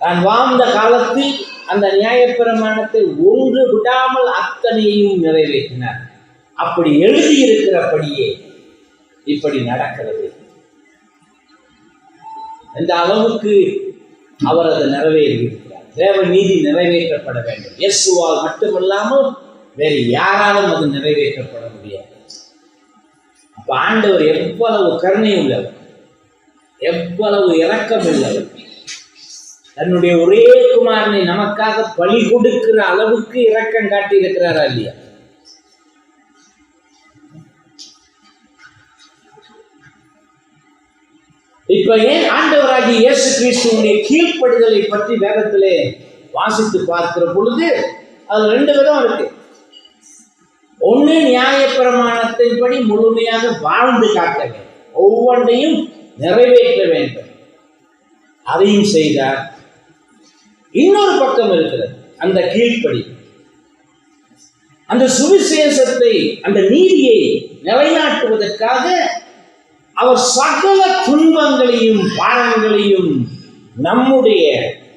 தான் வாழ்ந்த காலத்தில் அந்த நியாயப்பிரமாணத்தை ஒன்று விடாமல் அத்தனையும் நிறைவேற்றினார். அப்படி எழுதியிருக்கிறபடியே இப்படி நடக்கிறது. இந்த அளவுக்கு அவர் அதை நிறைவேறியிருக்கிறார். தேவ நீதி நிறைவேற்றப்பட வேண்டும். இயேசுவால் மட்டுமல்லாமல் வேறு யாராலும் அது நிறைவேற்றப்பட முடியாது. அப்ப ஆண்டவர் எவ்வளவு கருணை உள்ளவர், எவ்வளவு இரக்கம் உள்ளவர். தன்னுடைய ஒரே குமாரனை நமக்காக பலி கொடுக்கிற அளவுக்கு இரக்கம் காட்டி இருக்கிறாரா இல்லையா? இப்ப ஏன் ஆண்டவராகிய இயேசு கிறிஸ்துவினுடைய கீழ்ப்படிதலை பற்றி வேதத்திலே வாசித்து பார்க்கிற பொழுது அது 2 விதம் இருக்கு. ஒண்ணு, நியாயப்பிரமாணத்தின்படி முழுமையாக வாழ்ந்து காட்ட வேண்டும், ஒவ்வொன்றையும் நிறைவேற்ற வேண்டும். அதையும் செய்தார். இன்னொரு பக்கம் இருக்கிறது அந்த கீழ்ப்படி. அந்த சுவிசேஷத்தை, அந்த நீதியை நிலைநாட்டுவதற்காக அவர் சகல துன்பங்களையும் பாரங்களையும்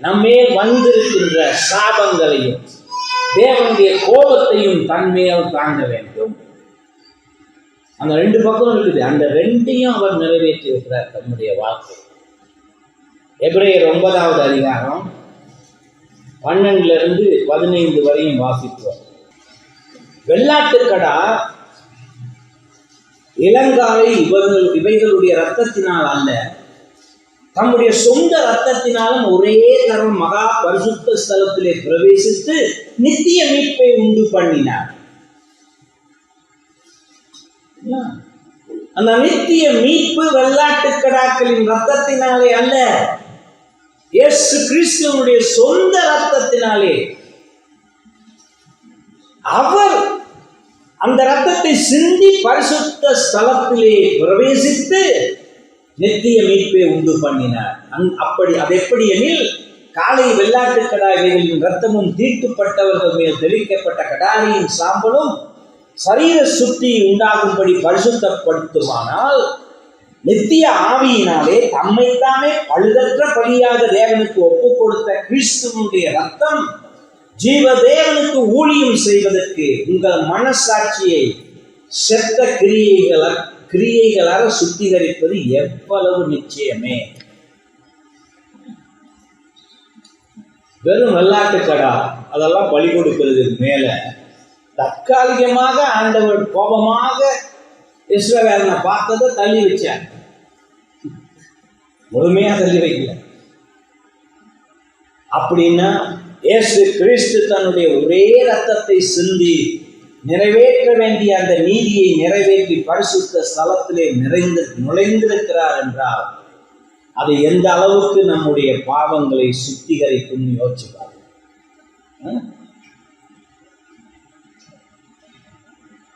நம்மேல் வந்திருக்கின்ற சாபங்களையும் தேவனுடைய கோபத்தையும் தன்மேல் தாங்க வேண்டும். அந்த ரெண்டு பக்கம் இருக்குது. அந்த ரெண்டையும் அவர் நிறைவேற்றி இருக்கிறார் தன்னுடைய வாழ்க்கை. எபிரேயர் 9வது அதிகாரம் 12 to 15 வரையும் வாசிப்போம். வெள்ளாட்டுக்கடா இளங்காலை இவைகளுடைய இரத்தத்தினால் அல்ல, தம்முடைய சொந்த இரத்தத்தினாலும் ஒரே தரம் மகா பரிசுத்த ஸ்தலத்திலே பிரவேசித்து நித்திய மீட்பை உண்டு பண்ணினார். அந்த நித்திய மீட்பு வெள்ளாட்டுக்கடாக்களின் இரத்தத்தினாலே அல்ல, இயேசு கிறிஸ்துவனுடைய சொந்த இரத்தத்தினாலே. அவர் அந்த இரத்தத்தை சிந்தி பரிசுத்த ஸ்தலத்திலே பிரவேசித்து நித்திய மீட்பை உண்டு பண்ணினார். அது எப்படி எனில், காலை வெள்ளாட்டு கடாய்களின் இரத்தமும் தீட்டுப்பட்டவர்கள் மேல் தெளிக்கப்பட்ட கடாரியின் சாம்பலும் சரீர சுத்தி உண்டாகும்படி பரிசுத்தப்படுத்துமானால், நித்திய ஆவியினாலே தம்மைத்தாமே பழுதற்ற பலியாக தேவனுக்கு ஒப்புக் கொடுத்த கிறிஸ்துவனுடைய இரத்தம் ஜீவ தேவனுக்கு ஊழியம் செய்வதற்கு உங்கள் மனசாட்சியை செத்த கிரியைகளாக சுத்திகரிப்பது எவ்வளவு நிச்சயமே. வெறும் வெள்ளாட்டுக்கடா அதெல்லாம் பலி கொடுக்கிறது மேல தற்காலிகமாக ஆண்டவர் கோபமாக இஸ்ரவேலனை பார்த்ததை தள்ளி வச்சார், முழுமையா தள்ளி வைக்கல. அப்படின்னா இயேசு கிறிஸ்து தன்னுடைய ஒரே ரத்தத்தை சிந்தி நிறைவேற்ற வேண்டிய அந்த நீதியை நிறைவேற்றி பரிசுத்த ஸ்தலத்திலே நுழைந்திருக்கிறார் என்றால் அது எந்த அளவுக்கு நம்முடைய பாவங்களை சுத்திகரிக்கும் யோசிப்பார்.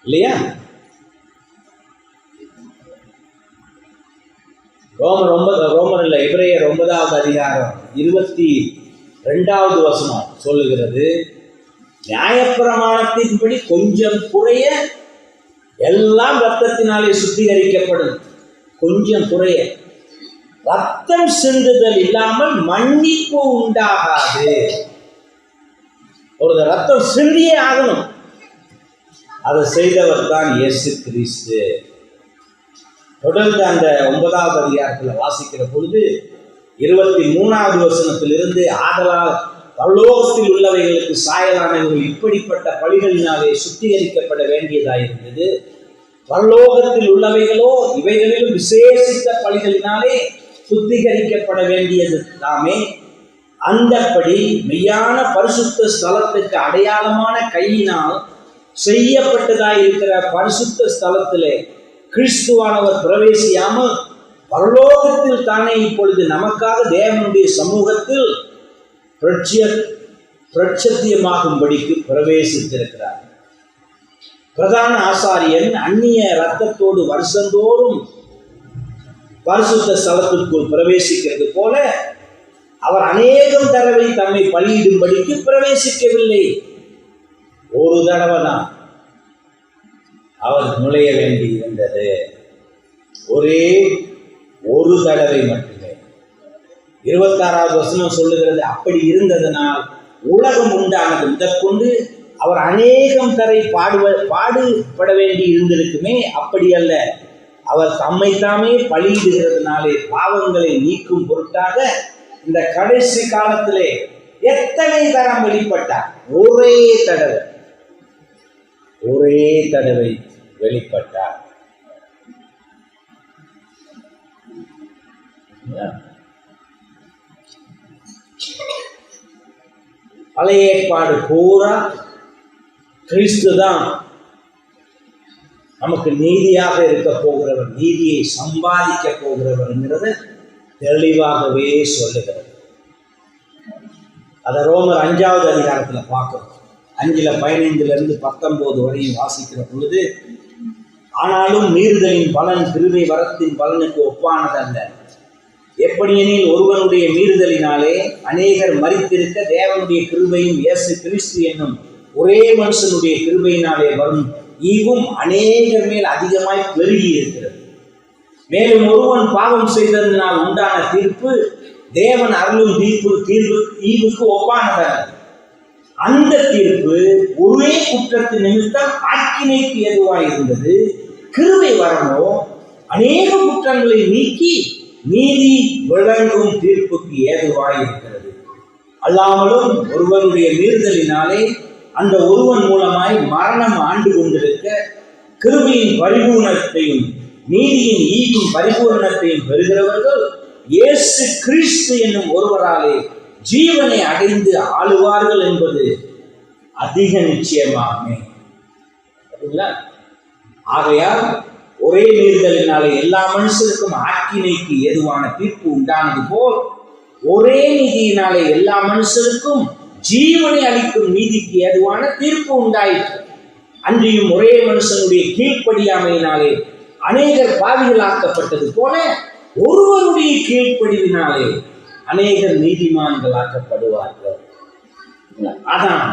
இல்லையா? ரோமர் எபிரேயர் 9வது அதிகாரம் 22வது வசனம் சொல்லுகிறது, நியாயப்பிரமாணத்தின்படி கொஞ்சம் குறைய எல்லாம் ரத்தத்தினாலே சுத்திகரிக்கப்படும். கொஞ்சம் குறைய ரத்தம் சிந்துதல் இல்லாமல் மன்னிப்பு உண்டாகாது. ஒரு ரத்தம் சிந்தியே ஆகணும். அதை செய்தவர் தான் இயேசு கிறிஸ்து. தொடர்ந்து அந்த 9வது அதிகாரத்தில் வாசிக்கிற பொழுது 23வது வசனத்திலிருந்து, ஆதலால் பரலோகத்தில் உள்ளவைகளுக்கு சாயலானவர்கள் இப்படிப்பட்ட பலிகளினாலே சுத்திகரிக்கப்பட வேண்டியதாயிருந்தது. பரலோகத்தில் உள்ளவைகளோ இவைகளிலும் விசேஷித்த பலிகளினாலே சுத்திகரிக்கப்பட வேண்டியது தாமே. அந்தப்படி மெய்யான பரிசுத்த ஸ்தலத்துக்கு அடையாளமான கையினால் செய்யப்பட்டதாயிருக்கிற பரிசுத்த ஸ்தலத்திலே கிறிஸ்துவானவர் பிரவேசியாமல் பரலோகத்தில் தானே இப்பொழுது நமக்காக தேவனுடைய சமூகத்தில் பிரட்சத்தியமாகும்படிக்கு பிரவேசித்திருக்கிறார். பிரதான ஆசாரியன் அந்நிய இரத்தத்தோடு வருஷந்தோறும் பரிசுத்த ஸ்தலத்திற்குள் பிரவேசிக்கிறது போல அவர் அநேகம் தடவை தம்மை பலியிடும்படிக்கு பிரவேசிக்கவில்லை. ஒரு தடவை தான் அவர் நுழைய வேண்டி இருந்தது. ஒரே ஒரு தடவை மட்டுமே. 26வது வசனம் சொல்லுகிறது, அப்படி இருந்ததனால் உலகம் உண்டானது முதற்கொண்டு அவர் அநேகம் தரை பாடுபட வேண்டி இருந்திருக்குமே. அப்படி அல்ல, அவர் தம்மைத்தாமே பலியிடுகிறதுனாலே பாவங்களை நீக்கும் பொருட்டாக இந்த கடைசி காலத்திலே எத்தனை தரம் வெளிப்பட்டார்? ஒரே தடவை வெளிப்பட்டார். பழைய ஏற்பாடு பூரா கிறிஸ்து தான் நமக்கு நீதியாக இருக்க போகிறவர், நீதியை சம்பாதிக்க போகிறவர் என்கிறது தெளிவாகவே சொல்லுகிறது. அதை ரோமர் 5வது அதிகாரத்தில் பார்க்கிறோம். 5:15 to 19 வரையும் வாசிக்கிற பொழுது, ஆனாலும் மீறுதலின் பலன் கிருபை வரத்தின் பலனுக்கு ஒப்பானதல்ல. எப்படியெனில் ஒருவனுடைய மீறுதலினாலே அநேகர் மரித்திருக்க தேவனுடைய கிருபையும் இயேசு கிறிஸ்து என்னும் ஒரே மனுஷனுடைய கிருபையினாலே வரும் ஈவும் அநேகர் மேல் அதிகமாய் பெருகி இருக்கிறது. மேலும் ஒருவன் பாவம் செய்ததினால் உண்டான தீர்ப்பு தேவன் அருளும் ஈவுக்கு ஒப்பானதல்ல. அந்த தீர்ப்பு ஒரே குற்றத்தின் நிமித்தம் ஆக்கினைக்கு ஏதுவாய் இருந்தது. கிருபை வரமோ அநேக குற்றங்களை நீக்கி நீதி விளங்கும் தீர்ப்புக்கு ஏதுவாய் இருக்கிறது. அல்லாமலும் ஒருவனுடைய மீறுதலினாலே அந்த ஒருவன் மூலமாய் மரணம் ஆண்டு கொண்டிருக்க கிருபையின் பரிபூர்ணத்தையும் நீதியின் ஈவும் பரிபூர்ணத்தையும் பெறுகிறவர்கள் இயேசு கிறிஸ்து என்னும் ஒருவராலே ஜீவனை அடைந்து ஆளுவார்கள் என்பது அதிக நிச்சயமாகுமே. ஆகையால் ஒரே மீறுதலினாலே எல்லா மனுஷருக்கும் ஆக்கினைக்கு ஏதுவான தீர்ப்பு உண்டானது போல் ஒரே நீதியினாலே எல்லா மனுஷருக்கும் ஜீவனை அளிக்கும் நீதிக்கு ஏதுவான தீர்ப்பு உண்டாயிற்று. அன்றியும் ஒரே மனுஷனுடைய கீழ்ப்படியாமையினாலே அநேகர் பாவிகளாக்கப்பட்டது போல ஒருவருடைய கீழ்ப்படிவினாலே அநேகர் நீதிமான்களாக்கப்படுவார்கள். அதான்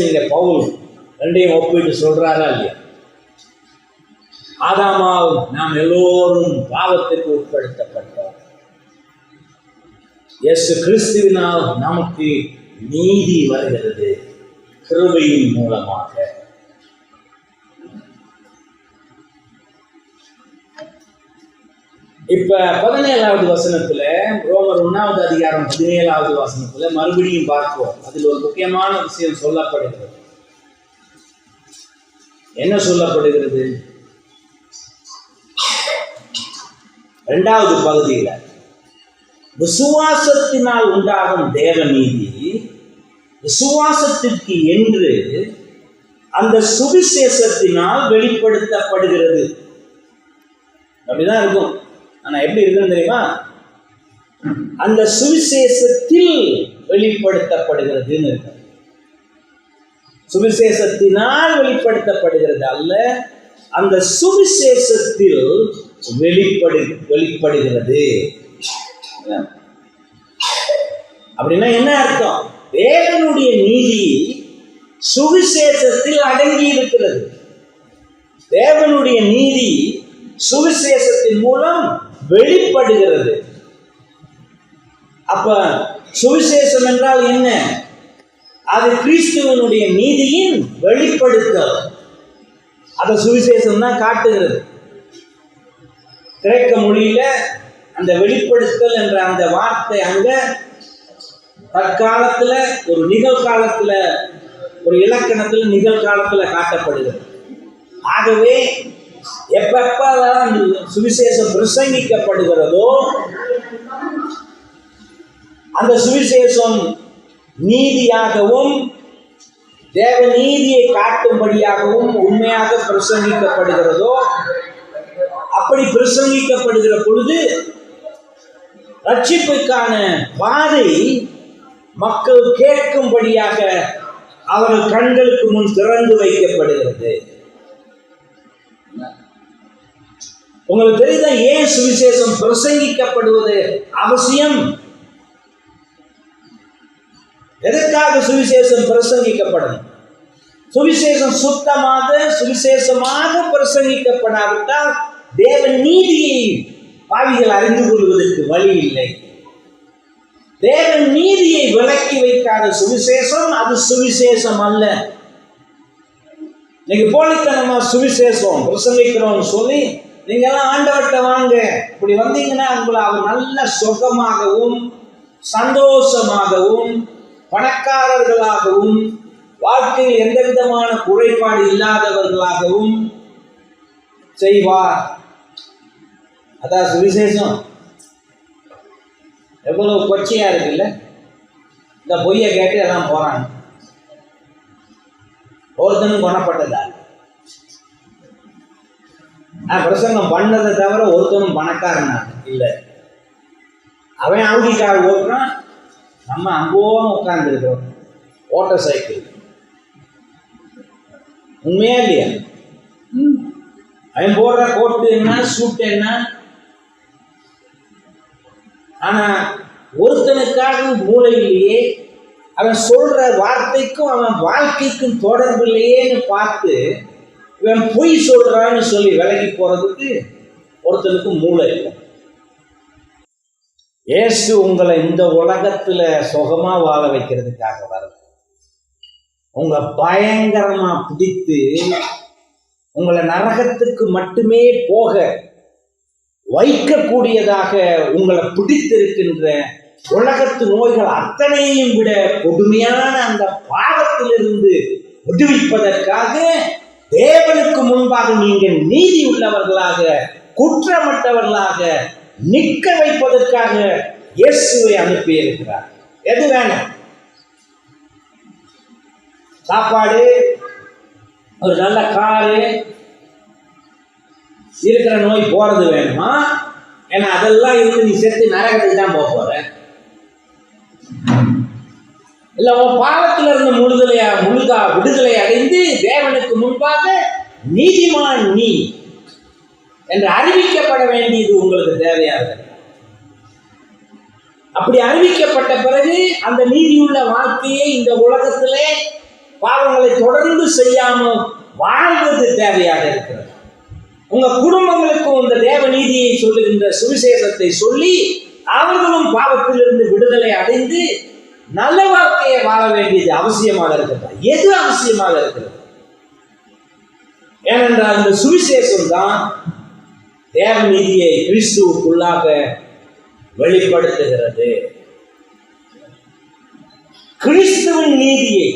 நீங்க பவுல் ரெண்டையும் ஒப்பிட்டு சொல்றாரா இல்லையா? ஆதாமால் நாம் எல்லோரும் பாவத்திற்கு உட்படுத்தப்பட்டோம். இயேசு கிறிஸ்துவினால் நமக்கு நீதி வருகிறது கிருபையின் மூலமாக. இப்ப 17வது வசனத்துல, ரோமர் 1வது அதிகாரம் 17வது வசனத்துல மறுபடியும் பார்ப்போம். அதில் ஒரு முக்கியமான விஷயம் சொல்லப்படுகிறது. என்ன சொல்லப்படுகிறது? 2வது பகுதியில விசுவாசத்தினால் உண்டாகும் தேவ நீதி விசுவாசத்திற்கு என்று அந்த சுவிசேஷத்தினால் வெளிப்படுத்தப்படுகிறது. அப்படிதான் இருக்கும். ஆனா எப்படி இருக்குன்னு தெரியுமா? அந்த சுவிசேஷத்தில் வெளிப்படுத்தப்படுகிறதுன்னு இருக்கு. சுவிசேஷத்தினால் வெளிப்படுத்தப்படுகிறது அல்ல, அந்த சுவிசேஷத்தில் வெளிப்படுகிறது. அப்படின்னா என்ன அர்த்தம்? தேவனுடைய நீதி சுவிசேஷத்தில் அடங்கி இருக்கிறது. தேவனுடைய நீதி சுவிசேஷத்தின் மூலம் வெளிப்படுகிறது. அப்ப சுவிசேஷம் என்றால் என்ன? அது கிறிஸ்துவனுடைய நீதியின் வெளிப்படுத்தல். அதை சுவிசேஷம் தான் காட்டுகிறது. கிரேக்க மொழியில அந்த வெளிப்படுத்தல் என்ற அந்த வார்த்தை அங்க தற்காலத்துல ஒரு நிகழ்காலத்துல ஒரு இலக்கணத்துல நிகழ்காலத்துல காட்டப்படுகிறது. ஆகவே எப்பெல்லாம் சுவிசேஷம் பிரசங்கிக்கப்படுகிறதோ அந்த சுவிசேஷம் நீதியாகவும் தேவ நீதியை காட்டும்படியாகவும் உண்மையாக பிரசங்கிக்கப்படுகிறதோ, அப்படி பிரசங்கிக்கப்படுகிற பொழுது ரட்சிப்புக்கான பாதை மக்கள் கேட்கும்படியாக அவர்கள் கண்களுக்கு முன் திறந்து வைக்கப்படுகிறது. உங்களுக்கு தெரியுதா ஏன் சுவிசேஷம் பிரசங்கிக்கப்படுவது அவசியம்? எதற்காக சுவிசேஷம் பிரசங்கிக்கப்படும்? சுவிசேஷம் சுவிசேஷமாக பிரசங்கிக்கப்படாவிட்டால் தேவ நீதியை பாவிகள் அறிந்து கொள்வதற்கு வழி இல்லை. தேவ நீதியை விலக்கி வைக்காத சுவிசேஷம் அது சுவிசேஷம் அல்ல. நீங்க போலித்தனமா சுவிசேஷம் பிரசங்கிக்கிறோம்னு சொல்லி நீங்க எல்லாம் ஆண்டவர்கிட்ட வாங்க, இப்படி வந்தீங்கன்னா உங்களை அவர் நல்ல சுகமாகவும் சந்தோஷமாகவும் பணக்காரர்களாகவும் வாழ்க்கையில் எந்த விதமான குறைபாடு இல்லாதவர்களாகவும் செய்வார். அதான் சுவிசேஷம். எவ்வளவு கொச்சையா இருக்குல்ல? இந்த பொய்யை கேட்டு எல்லாம் போறாங்க. ஒருத்தனும் குணப்பட்டதா? நான் பிரசங்கம் பண்ணதை தவிர ஒருத்தனும் பணக்காரனா இல்லை. அவன் ஆவுடிக்காக ஓட்டுறான், நம்ம அங்கோன்னு உட்கார்ந்து இருக்கிறோம் ஓட்டர் சைக்கிள். உண்மையா இல்லையா? அவன் போடுற கோட்டு என்ன, சூட் என்ன? ஆனா ஒருத்தனுக்காக மூளையிலேயே அவன் சொல்ற வார்த்தைக்கும் அவன் வாழ்க்கைக்கும் தொடர்பு இல்லையேன்னு பார்த்து இவன் பொய் சொல்றான்னு சொல்லி விலகி போறதுக்கு ஒருத்தனுக்கு மூளை இல்லை. இயேசு உங்களை இந்த உலகத்துல சுகமா வாழ வைக்கிறதுக்காக வரல. உங்க பயங்கரமா பிடித்து உங்களை நரகத்துக்கு மட்டுமே போக வைக்கக்கூடியதாக உங்களை பிடித்திருக்கின்ற உலகத்து நோய்கள் அத்தனையும் விட கொடுமையான அந்த பாவத்திலிருந்து விடுவிப்பதற்காக தேவனுக்கு முன்பாக நீங்கள் நீதி உள்ளவர்களாக குற்றமற்றவர்களாக நிற்க வைப்பதற்காக இயேசுவை அனுப்பி இருக்கிறார். எது வேணும்? சாப்பாடு, ஒரு நல்ல காரு, இருக்கிற நோய் போறது வேணுமா? ஏன்னா அதெல்லாம் இருந்து நீ செத்து நரகத்துக்கு தான் போக போற. இல்ல உன் பாவத்துல இருந்து விடுதலை அடைந்து தேவனுக்கு முன்பாக நீதிமான் நீ என்று அறிவிக்கப்பட வேண்டியது உங்களுக்கு தேவையாக. அப்படி அறிவிக்கப்பட்ட பிறகு அந்த நீதியுள்ள வாழ்க்கையை இந்த உலகத்திலே பாவங்களை தொடர்ந்து செய்யாமல் வாழ்வது தேவையாக இருக்கிறது. உங்க குடும்பங்களுக்கும் இந்த தேவ நீதியை சொல்லுகின்ற சுவிசேஷத்தை சொல்லி அவர்களும் பாவத்திலிருந்து விடுதலை அடைந்து நல்ல வாழ்க்கையை வாழ வேண்டியது அவசியமாக இருக்கிறது. எது அவசியமாக இருக்கிறது? ஏனென்றால் இந்த சுவிசேஷம் தான் தேவ நீதியை கிறிஸ்துவுக்குள்ளாக வெளிப்படுத்துகிறது. கிறிஸ்துவின் நீதியை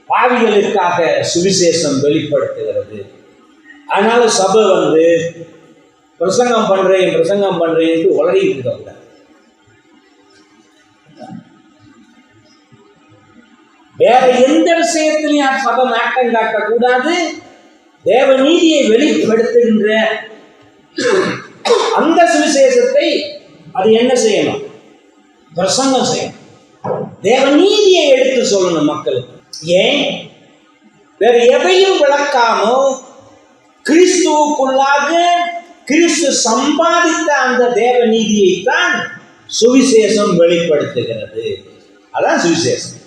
பாவிகளுக்காக சுவிசேஷம் வெளிப்படுத்துகிறது. அதனால சபை பிரசங்கம் பண்றேன் உளறிட்டு இருக்க. வேற எந்த விஷயத்திலையும் சபை நாட்டம் காட்டக்கூடாது. தேவ நீதியை வெளிப்படுத்துகின்ற அந்த சுவிசேஷத்தை அது என்ன செய்யணும்? பிரசங்கம் செய்யணும். தேவ நீதியை எடுத்து சொல்லணும் மக்களுக்கு. ஏன்? வேற எதையும் விளக்காமோ கிறிஸ்துவுக்குள்ளாக கிறிஸ்து சம்பாதித்த அந்த தேவ நீதியை தான் சுவிசேஷம் வெளிப்படுத்துகிறது. அதான் சுவிசேஷம்.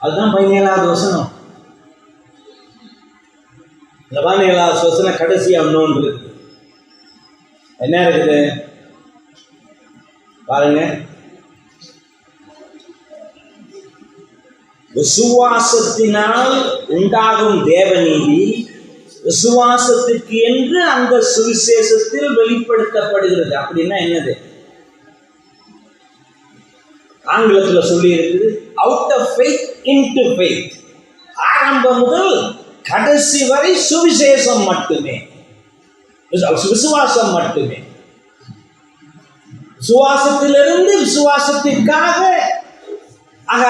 அதுதான் 17வது வசனம். இந்த 17வது வசனம் கடைசி இன்னொன்று இருக்குது. என்ன இருக்குது பாருங்க. விசுவாசத்தினால் உண்டாகும் தேவநீதி விசுவாசத்திற்கு என்று அந்த சுவிசேஷத்தில் வெளிப்படுத்தப்படுகிறது. அப்படின்னா என்னது? ஆங்கிலத்தில் சொல்லி இருக்குது, out of faith into faith. ஆரம்பம் முதல் கடைசி வரை சுவிசேஷம் மட்டுமே, விசுவாசம் மட்டுமே. விசுவாசத்திலிருந்து விசுவாசத்திற்காக,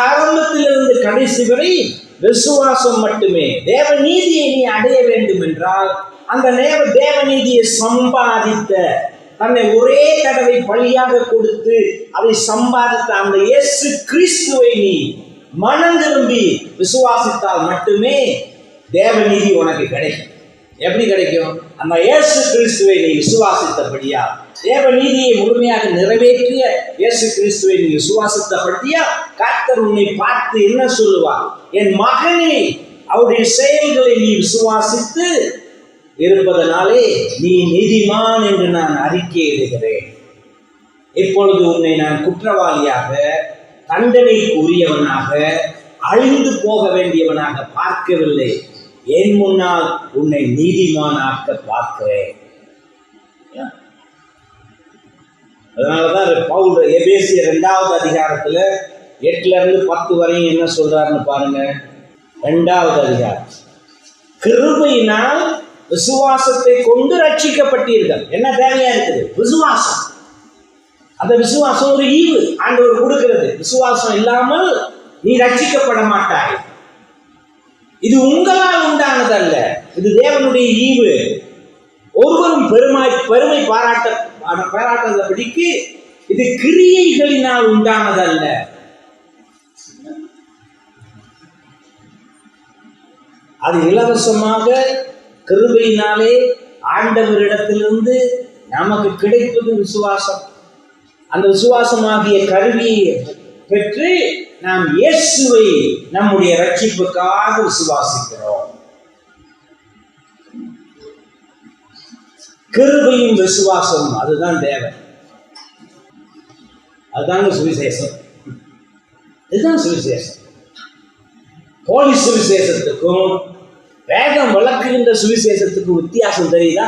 ஆரம்பத்திலிருந்து கடைசி வரை விசுவாசம் மட்டுமே. தேவ நீதியை நீ அடைய வேண்டும் என்றால் அந்த தேவ நீதியை சம்பாதித்த, தன்னை ஒரே தடவை பலியாக கொடுத்து அதை சம்பாதித்த அந்த இயேசு கிறிஸ்துவை நீ மனம் திரும்பி விசுவாசித்தால் மட்டுமே தேவ நீதி உனக்கு கிடைக்கும். எப்படி கிடைக்கும்? அந்த இயேசு கிறிஸ்துவை நீ விசுவாசித்தபடியா, தேவ நீதியை முழுமையாக நிறைவேற்றிய இயேசு கிறிஸ்துவை நீ விசுவாசித்தபடியா, கர்த்தர் உன்னை பார்த்து என்ன சொல்லுவார்? என் மகனே, அவருடைய செயல்களை நீ விசுவாசித்து இருப்பதனாலே நீ நீதிமான் என்று நான் அறிக்கையிடுகிறேன். இப்பொழுது உன்னை நான் குற்றவாளியாக, தண்டனைக்கு உரியவனாக, அழிந்து போக வேண்டியவனாக பார்க்கவில்லை. என் முன்னால் உன்னை நீதிமானாக்க பார்க்கிறேன். அதனாலதான் பவுல் எபேசியர் 2வது அதிகாரத்துல 8-10 வரையும் என்ன சொல்றாருன்னு பாருங்க. 2வது அதிகாரம், கிருபையினால் விசுவாசத்தை கொண்டு ரட்சிக்கப்பட்டீர்கள். என்ன தேவையா இருக்குது? விசுவாசம். அந்த விசுவாசம் ஒரு ஈவு ஆண்டவர் கொடுக்கிறது. விசுவாசம் இல்லாமல் நீ ரட்சிக்கப்பட மாட்டாய். இது உங்களால் உண்டானதல்ல, இது தேவனுடைய ஈவு. ஒருவரும் பெருமை பாராட்டாதபடிக்கு இது கிரியைகளினால் உண்டானதல்ல. அது இலவசமாக கிருபையினாலே ஆண்டவரிடத்திலிருந்து நமக்கு கிடைப்பது விசுவாசம். அந்த விசுவாசமாகிய கருவியை பெற்று நாம் இயேசுவை நம்முடைய ரட்சிப்புக்காக விசுவாசிக்கிறோம். கிருபையும் விசுவாசம், அதுதான் தேவை. அதுதாங்க சுவிசேஷம். இதுதான் சுவிசேஷம். போலி சுவிசேஷத்துக்கும் வேதம் விளக்குகின்ற சுவிசேஷத்துக்கும் வித்தியாசம் தெரியுதா?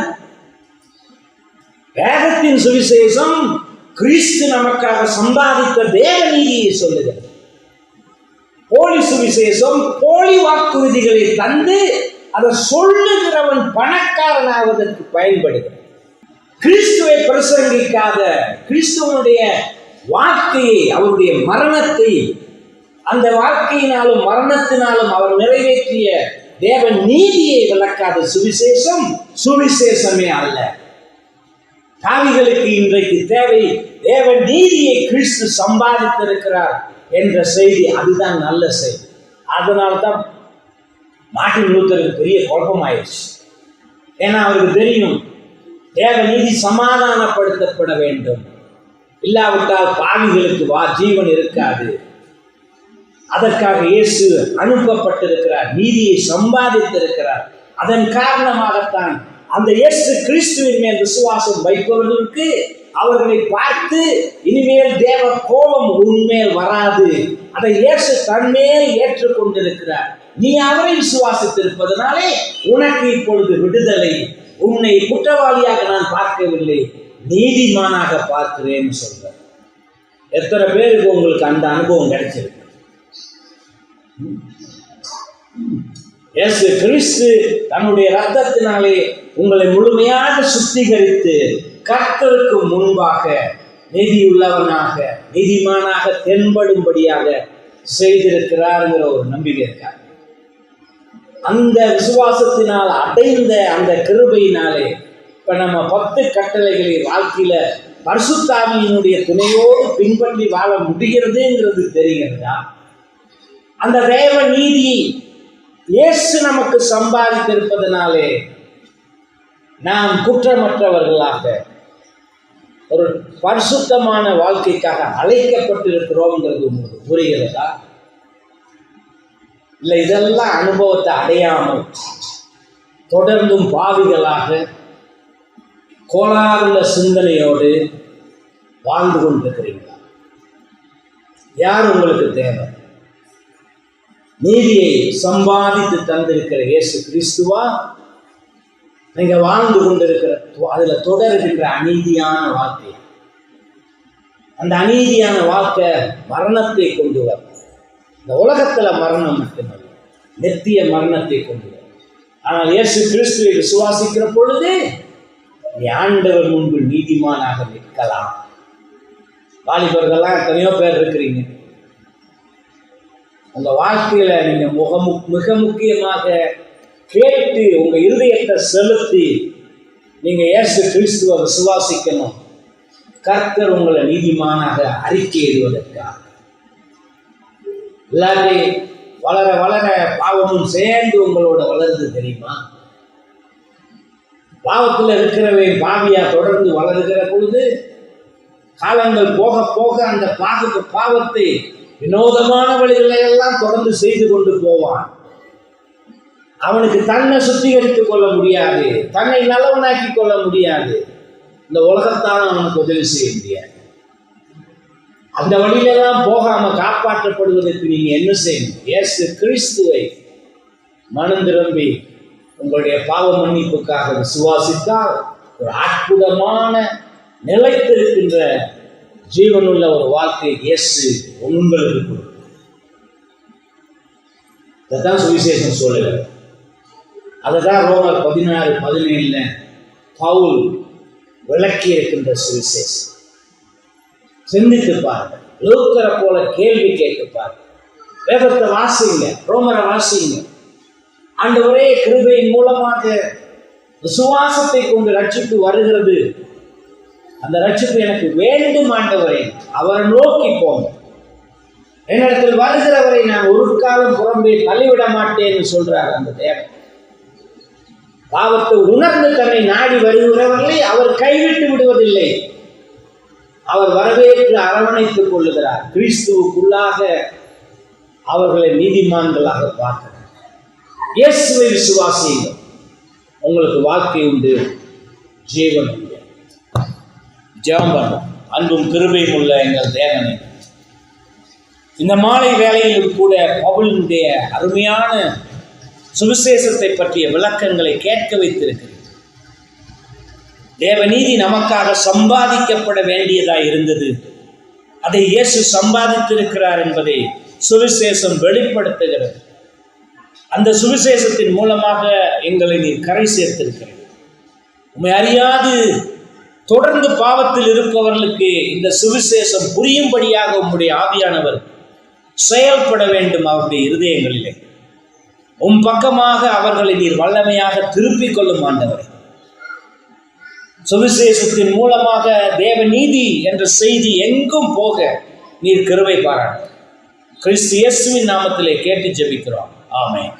வேதத்தின் சுவிசேஷம் கிறிஸ்து நமக்காக சம்பாதித்த தேவ நீதியை சொல்லுகிறது. போலி சுவிசேஷம் போலி வாக்குறுதிகளை தந்து அதை சொல்லுகிறவன் பணக்காரனாவதற்கு பயன்படுகிறது. கிறிஸ்துவை பிரசங்கிக்காத, கிறிஸ்துவனுடைய வாழ்க்கையை, அவருடைய மரணத்தை, அந்த வாழ்க்கையினாலும் மரணத்தினாலும் அவர் நிறைவேற்றிய தேவ நீதியை விளக்காத சுவிசேஷம் சுவிசேஷமே அல்ல. பாவிகளுக்கு இன்றைக்கு தேவை தேவ நீதியை கிறிஸ்து சம்பாதித்திருக்கிறார் என்ற செய்தி. அதுதான் நல்ல செய்தி. அதனால்தான் மார்ட்டின் லூத்தருக்கு பெரிய குழப்பமாயிடுச்சு. ஏன்னா அவருக்கு தெரியும் தேவ நீதி சமாதானப்படுத்தப்பட வேண்டும், இல்லாவிட்டால் பாவிகளுக்கு ஜீவன் இருக்காது. அதற்காக இயேசு அனுப்பப்பட்டிருக்கிறார், நீதியை சம்பாதித்திருக்கிறார். அதன் காரணமாகத்தான் அந்த இயேசு கிறிஸ்துவின் மேல் விசுவாசம் வைப்பவர்களுக்கு அவர்களை பார்த்து இனிமேல் தேவ கோபம் உன்மேல் வராது, அதை இயேசு தன்மேல் ஏற்றுக்கொண்டிருக்கிறார். நீ அவரை விசுவாசித்திருப்பதனாலே உனக்கு இப்பொழுது விடுதலை, உன்னை குற்றவாளியாக நான் பார்க்கவில்லை, நீதிமானாக பார்க்கிறேன்னு சொல்றார். எத்தனை பேருக்கு உங்களுக்கு அந்த அனுபவம் கிடைச்சிருக்கு? இயேசு கிறிஸ்து தன்னுடைய இரத்தத்தினாலே உங்களை முழுமையாக சுத்திகரித்து கர்த்தருக்கு முன்பாக நீதியுள்ளவனாக, நீதிமானாக தென்படும்படியாக செய்திருக்கிறார்ங்கிற ஒரு நம்பிக்கை இருக்கார். அந்த விசுவாசத்தினால் அடைந்த அந்த கிருபையினாலே இப்ப நம்ம 10 கட்டளைகளை வாழ்க்கையில பரிசுத்த ஆவியினுடைய துணையோடு பின்பற்றி வாழ முடிகிறதுங்கிறது தெரிகிறதா? அந்த தேவ நீதி இயேசு நமக்கு சம்பாதித்திருப்பதனாலே நாம் குற்றமற்றவர்களாக ஒரு பரிசுத்தமான வாழ்க்கைக்காக அழைக்கப்பட்டிருக்கிறோம்ங்கிறது உங்களுக்கு புரிகிறதா? இல்லை இதெல்லாம் அனுபவத்தை அடையாமல் தொடர்ந்தும் பாவிகளாக கோளாறுள்ள சிந்தனையோடு வாழ்ந்து கொண்டிருக்கிறீங்களா? யார் உங்களுக்கு தேவை? நீதியை சம்பாதித்து தந்திருக்கிற இயேசு கிறிஸ்துவா? நீங்க வாழ்ந்து கொண்டிருக்கிற அதுல தொடர்கின்ற அநீதியான வாழ்க்கை, அந்த அநீதியான வாழ்க்கை மரணத்தை கொண்டு வரும். இந்த உலகத்துல மரணம் மட்டுமல்ல, நித்திய மரணத்தை கொண்டு வரும். ஆனால் இயேசு கிறிஸ்துவை விசுவாசிக்கிற பொழுது நீ ஆண்டவர் முன்பு நீதிமானாக நிற்கலாம். வாலிபர்கள்லாம் எத்தனையோ பேர் இருக்கிறீங்க. உங்க வாழ்க்கையில நீங்க மிக முக்கியமாக கேட்டு உங்க இருதயத்தை செலுத்தி நீங்க இயேசு கிறிஸ்துவை விசுவாசிக்கணும். கர்த்தர் உங்களை நீதிமானாக அறிக்கையிடுவதற்காக. இல்லாட்டி வளர வளர பாவமும் சேர்ந்து உங்களோட வளருது தெரியுமா? பாவத்தில் இருக்கிறவன் பாவியா தொடர்ந்து வளருகிற பொழுது காலங்கள் போக போக அந்த பாவத்தை வினோதமான வழிகளை எல்லாம் தொடர்ந்து செய்து கொண்டு போவான். அவனுக்கு தன்னை சுத்திகரித்துக் கொள்ள முடியாது, தன்னை நலவனாக்கி கொள்ள முடியாது. இந்த உலகத்தால் அவனுக்கு உதவி செய்ய முடியாது. அந்த வழியிலெல்லாம் போகாம காப்பாற்றப்படுவதற்கு நீங்க என்ன செய்யணும்? இயேசு கிறிஸ்துவை மனம் திரும்பி உங்களுடைய பாவ மன்னிப்புக்காக விசுவாசித்தால் ஒரு அற்புதமான நிலைத்திருக்கின்ற ஜீவனுள்ள ஒரு வாழ்க்கை இயேசு உங்களுக்கு கொடுக்கும். இதைத்தான் சுவிசேஷம் சொல்லுகிறது. அதுதான் ரோமர் 16:17 பவுல் விளக்கி இருக்கின்ற சுவிசேஷம். சிந்தித்து பாருங்க, லூத்தரை போல கேள்வி கேட்டு பாருங்க, வேதத்தை வாசிங்க, ரோமரை வாசிங்க. ஆண்டவரே, கிருபையின் மூலமாக விசுவாசத்தை கொண்டு ரட்சிப்பு வருகிறது, அந்த ரட்சிப்பு எனக்கு வேண்டும் ஆண்டவரே, அவரை நோக்கி போங்க. என்னிடத்தில் வருகிறவரை நான் ஒரு காலம் புறம்பே தள்ளிவிட மாட்டேன்னு சொல்றார் அந்த தேவன். பாவத்தை உணர்ந்து தன்னை நாடி வருகிறவர்களை அவர் கைவிட்டு விடுவதில்லை. அவர் வரவேற்று அரவணைத்துக் கொள்ளுகிறார். கிறிஸ்துவுக்குள்ளாக அவர்களை நீதிமான்களாக பார்க்கிறார். இயேசுவை விசுவாசியுங்கள், உங்களுக்கு வாழ்க்கை உண்டு, ஜீவன் உண்டு. ஜெபம் பண்ணும். அன்பும் கிருபையும் உள்ள எங்கள் தேவனே, இந்த மாலை வேளையிலும் கூட பவுலினுடைய அருமையான சுவிசேஷத்தை பற்றிய விளக்கங்களை கேட்க வைத்திருக்கிறேன். தேவநீதி நமக்காக சம்பாதிக்கப்பட வேண்டியதாய் இருந்தது. அதை இயேசு சம்பாதித்திருக்கிறார் என்பதை சுவிசேஷம் வெளிப்படுத்துகிறது. அந்த சுவிசேஷத்தின் மூலமாக எங்களை நீர் கரை சேர்த்திருக்கிறது. உம்மை அறியாது தொடர்ந்து பாவத்தில் இருப்பவர்களுக்கு இந்த சுவிசேஷம் புரியும்படியாக உம்முடைய ஆவியானவர் செயல்பட வேண்டும். அவருடைய இருதயங்களிலே பக்கமாக அவர்களை நீர் வல்லமையாக திருப்பிக் கொள்ளும் ஆண்டவரே. சுவிசேஷத்தின் மூலமாக தேவநீதி என்ற செய்தி எங்கும் போக நீர் கிருபை பாராட்டு. கிறிஸ்து இயேசுவின் நாமத்திலே கேட்டு ஜெபிக்கிறோம். ஆமென்.